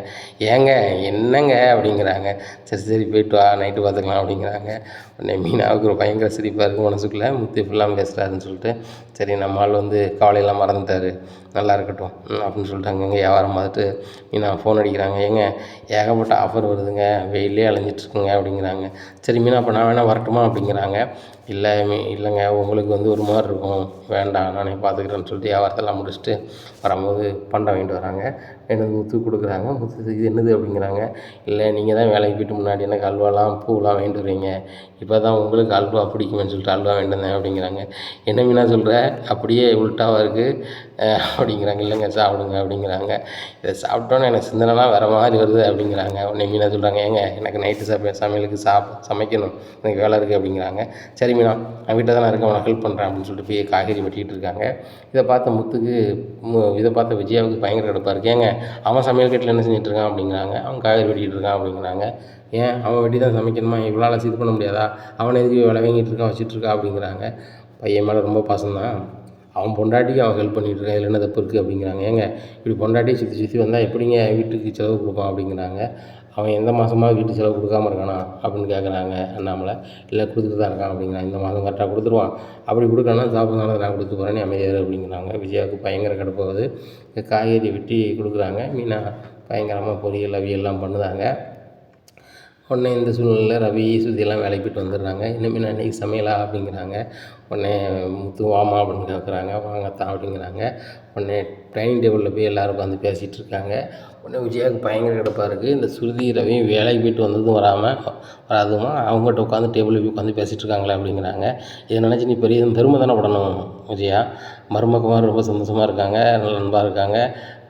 ஏங்க என்னங்க அப்படிங்கிறாங்க. சரி சரி போய்ட்டு வா, நைட்டு பார்த்துக்கலாம் அப்படிங்கிறாங்க. உடனே மீனாவுக்கு ஒரு பயங்கர சிரிப்பாக இருக்கும் மனசுக்குள்ளே, முத்து இப்படிலாம் பேசுகிறாருன்னு சொல்லிட்டு. சரி நம்ம ஆள் வந்து கவலையெல்லாம் மறந்துட்டார், நல்லா இருக்கட்டும் அப்படின்னு சொல்லிட்டாங்க. எங்கே வியாபாரம் பார்த்துட்டு மீனா ஃபோன் அடிக்கிறாங்க. ஏங்க ஏகப்பட்ட ஆஃபர் வருதுங்க, வெயிலே அலைஞ்சிட்ருக்குங்க அப்படிங்கிறாங்க. சரி மீனா அப்போ நான் வேணால் வரட்டுமா அப்படிங்கிறாங்க. இல்லை இல்லைங்க உங்களுக்கு வந்து ஒரு மாதிரி இருக்கும், வேண்டாம் நானே பார்த்துக்கிறேன்னு சொல்லிட்டு வியாபாரத்தெல்லாம் முடிச்சுட்டு வரும்போது பண்டம் வாங்கிட்டு வராங்க. எனக்கு முத்து கொடுக்குறாங்க. முத்து இது என்னது அப்படிங்கிறாங்க. இல்லை நீங்கள் தான் வேலைக்கு போய்ட்டு முன்னாடி எனக்கு அல்வாலாம் பூவெலாம் வாங்கிட்டு வருவீங்க, இப்போ தான் உங்களுக்கு அல்வா பிடிக்குமென்னு சொல்லிட்டு அல்வா வாங்கிட்டு வந்தேன் அப்படிங்கிறாங்க. என்ன மீனா சொல்கிற, அப்படியே உள்ட்டாவாக இருக்குது அப்படிங்கிறாங்க. இல்லைங்க சாப்பிடுங்க அப்படிங்கிறாங்க. இதை சாப்பிட்டோன்னே எனக்கு சிந்தனைலாம் வேறு மாதிரி வருது அப்படிங்கிறாங்க. உடனே மீனா சொல்கிறாங்க, ஏங்க எனக்கு நைட்டு சமையலுக்கு சமைக்கணும், எனக்கு வேலை இருக்குது அப்படிங்கிறாங்க. சரி மீனா நான் வீட்டில் தான் இருக்கேன், உனக்கு ஹெல்ப் பண்ணுறேன் அப்படின்னு சொல்லிட்டு போய் காய்கறி வெட்டிகிட்டு இருக்காங்க. இதை பார்த்த முத்துக்கு இதை பார்த்த விஜயாவுக்கு பயங்கர கடுப்பாக இருக்குது. ஏங்க அவன் சமையல் கட்டில் என்ன செஞ்சுட்டு இருக்கான் அப்படிங்கிறாங்க. அவன் காய்கறி வெட்டிகிட்டு இருக்கான் அப்படிங்கிறாங்க. ஏன் அவன் வெட்டி தான் சமைக்கணுமா, இவ்வளோ இது பண்ண முடியாதா, அவனை எதுக்கு வேலை வாங்கிட்டு இருக்கான் வச்சுட்ருக்கா அப்படிங்கிறாங்க. பையன் மேலே ரொம்ப பாசம்தான், அவன் பொண்டாட்டிக்கு அவன் ஹெல்ப் பண்ணிகிட்டு இருக்கான், இதில் என்ன தப்பு இருக்குது அப்படிங்கிறாங்க. ஏங்க இப்படி பொண்டாட்டியை சுற்றி வந்தால் எப்படிங்க வீட்டுக்கு செலவு கொடுப்பான் அப்படிங்கிறாங்க. அவன் எந்த மாதமாக வீட்டு செலவு கொடுக்காம இருக்கானா அப்படின்னு கேட்குறாங்க அண்ணாமலை. இல்லை கொடுத்துட்டு தான் இருக்கான் அப்படிங்கிறாங்க. இந்த மாதம் கரெக்டாக கொடுத்துருவான், அப்படி கொடுக்கலன்னா சாப்பிட்றதுனால நான் கொடுத்து போகிறேன்னு அமைதியாரு அப்படிங்கிறாங்க. விஜயாவுக்கு பயங்கர கடுப்பாகுது. காய்கறி வெட்டி கொடுக்குறாங்க. மீனா பயங்கரமாக பொரியல் அவியெல்லாம் பண்ணுதாங்க. உடனே இந்த சூழ்நிலையில் ரவி சுற்றியெல்லாம் வேலைக்கு போய்ட்டு வந்துடுறாங்க. இனிமேல் நான் இன்றைக்கி சமையலா அப்படிங்கிறாங்க. உடனே முத்து வாமா அப்படின்னு கேட்குறாங்க. வாங்கத்தான் அப்படிங்கிறாங்க. உடனே டைனிங் டேபிளில் போய் எல்லோரும் உட்காந்து பேசிகிட்டு இருக்காங்க. உடனே விஜயாவுக்கு பயங்கர கடுப்பாக இருக்குது. இந்த சுருதி ரவியும் வேலைக்கு போய்ட்டு வந்ததும் வராதுமா அவங்ககிட்ட உட்காந்து டேபிளில் போய் உட்காந்து பேசிகிட்டு இருக்காங்களே அப்படிங்கிறாங்க. இதை நினச்சி நீ பெரிய பெருமை தானே படணும் விஜயா, மருமகமாக ரொம்ப சந்தோஷமாக இருக்காங்க, நல்ல அன்பாக இருக்காங்க,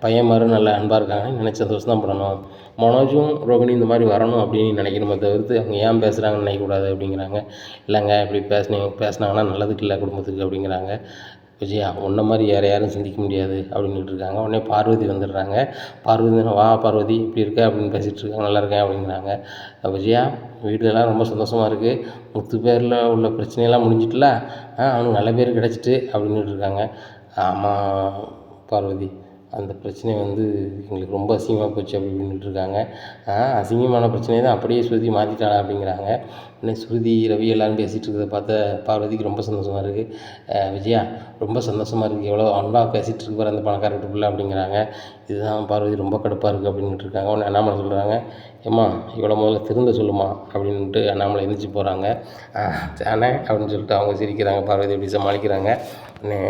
பையன்மாரும் நல்ல அன்பாக இருக்காங்கன்னு நினச்சி சந்தோஷம் தான் படணும். மனோஜும் ரோகிணி இந்த மாதிரி வரணும் அப்படின்னு நினைக்கணுமே தவிர்த்து அவங்க ஏன் பேசுகிறாங்கன்னு நினைக்கக்கூடாது அப்படிங்கிறாங்க. இல்லைங்க இப்படி பேசுனாங்கன்னா நல்லதுக்கு இல்லை குடும்பத்துக்கு அப்படிங்கிறாங்க. விஜயா உன்ன மாதிரி யாரும் சிந்திக்க முடியாது அப்படின்ட்டு இருக்காங்க. உடனே பார்வதி வந்துடுறாங்க. பார்வதி வா பார்வதி இப்படி இருக்க அப்படின்னு பேசிகிட்டு இருக்காங்க. நல்லா இருக்கேன் அப்படிங்கிறாங்க. விஜயா வீட்டிலலாம் ரொம்ப சந்தோஷமாக இருக்குது, முத்து பேரில் உள்ள பிரச்சனையெல்லாம் முடிஞ்சிட்டுல, அவனுக்கு நல்ல பேர் கிடச்சிட்டு அப்படின்ட்டு இருக்காங்க. ஆமாம் பார்வதி, அந்த பிரச்சனை வந்து எங்களுக்கு ரொம்ப அசிங்கமாக போச்சு அப்படி இப்படின்னுட்டு இருக்காங்க. அசிங்கமான பிரச்சனையை தான் அப்படியே ஸ்ருதி மாற்றிட்டாளா அப்படிங்கிறாங்க. இன்னும் ஸ்ருதி, ரவி எல்லோரும் பேசிகிட்டு இருக்கிறத பார்த்தா பார்வதிக்கு ரொம்ப சந்தோஷமாக இருக்குது. விஜயா, ரொம்ப சந்தோஷமாக இருக்குது, எவ்வளோ அன்பா பேசிகிட்டு இருக்கு பாரு அந்த பணக்கார வீட்டு பிள்ளை அப்படிங்கிறாங்க. இதுதான் பார்வதி ரொம்ப கடுப்பாக இருக்குது அப்படின்ட்டு இருக்காங்க. உடனே அண்ணாமலை சொல்கிறாங்க, ஏம்மா இவ்வளோ முதல்ல திருந்த சொல்லுமா அப்படின்ட்டு அண்ணாமலை எந்திரிச்சு போகிறாங்க. அண்ணே அப்படின்னு சொல்லிட்டு அவங்க சிரிக்கிறாங்க. பார்வதி எப்படி சமாளிக்கிறாங்க. உடனே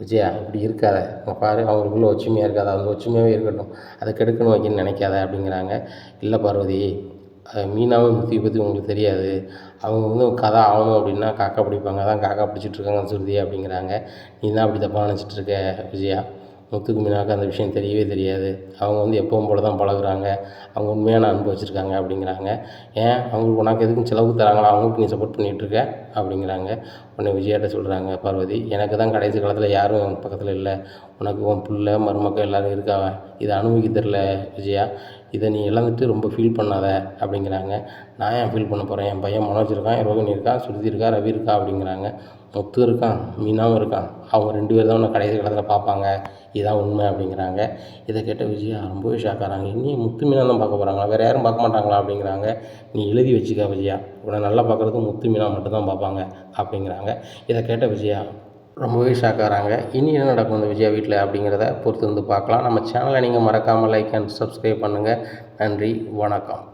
விஜயா, இப்படி இருக்காத, அங்கே பாரு அவங்களுக்குள்ள ஒற்றுமையாக இருக்காது, அந்த ஒற்றுமையாகவே இருக்கட்டும், அதை கெடுக்கணும் வைக்கணும்னு நினைக்காத அப்படிங்கிறாங்க. இல்லை பார்வதி, மீனாவும் முத்தியை பற்றி உங்களுக்கு தெரியாது, அவங்க வந்து கதை ஆகணும் அப்படின்னா காக்கா பிடிப்பாங்க, அதான் காக்கா பிடிச்சிட்ருக்காங்க சுருதி அப்படிங்கிறாங்க. நீ தான் அப்படி தப்பாக நினச்சிட்ருக்க விஜயா. முத்துக்கு மீனாவுக்கு அந்த விஷயம் தெரியவே தெரியாது, அவங்க வந்து எப்பவும் போல தான் பழகுறாங்க, அவங்க உண்மையான அன்பு வச்சுருக்காங்க அப்படிங்கிறாங்க. ஏன் அவங்களுக்கு உனக்கு எதுக்கும் செலவுக்கு தராங்களா, அவங்களுக்கு நீ சப்போர்ட் பண்ணிகிட்ருக்க அப்படிங்கிறாங்க. உடனே விஜயாட்ட சொல்கிறாங்க பார்வதி, எனக்கு தான் கடைசி காலத்தில் யாரும் என் பக்கத்தில் இல்லை, உனக்கு உன் பிள்ளை மருமக்கள் எல்லோரும் இருக்காவ, இதை அனுபவிக்க தெரில விஜயா, இதை நீ இழந்துட்டு ரொம்ப ஃபீல் பண்ணாத அப்படிங்கிறாங்க. நான் ஏன் ஃபீல் பண்ண போகிறேன், என் பையன் மனோஜ் இருக்கான், ரோகிணி இருக்கான், ஸ்ருதி இருக்கா, ரவி இருக்கா அப்படிங்கிறாங்க. முத்து இருக்கான், மீனாவும் இருக்கான், அவங்க 2 பேர் தான் உன்னை கடைசி காலத்தில் பார்ப்பாங்க, இதுதான் உண்மை அப்படிங்கிறாங்க. இதை கேட்ட விஜயா ரொம்பவே ஷாக் ஆகிறாங்க. இன்னும் முத்து மீனா தான் பார்க்க போகிறாங்களா, வேறு யாரும் பார்க்க மாட்டாங்களா அப்படிங்கிறாங்க. நீ எழுதி வச்சுக்க விஜயா, உன்னை நல்லா பார்க்குறது முத்து மீனா மட்டும்தான் பார்ப்பாங்க அப்படிங்கிறாங்க. இதை கேட்ட விஜயா ரொம்பவே ஷாக் ஆகிறாங்க. இனி என்ன நடக்கும் இந்த விஜயா வீட்டில் அப்படிங்கிறத பொறுத்து வந்து பார்க்கலாம். நம்ம சேனலை நீங்கள் மறக்காமல் லைக் அண்ட் சப்ஸ்கிரைப் பண்ணுங்கள். நன்றி, வணக்கம்.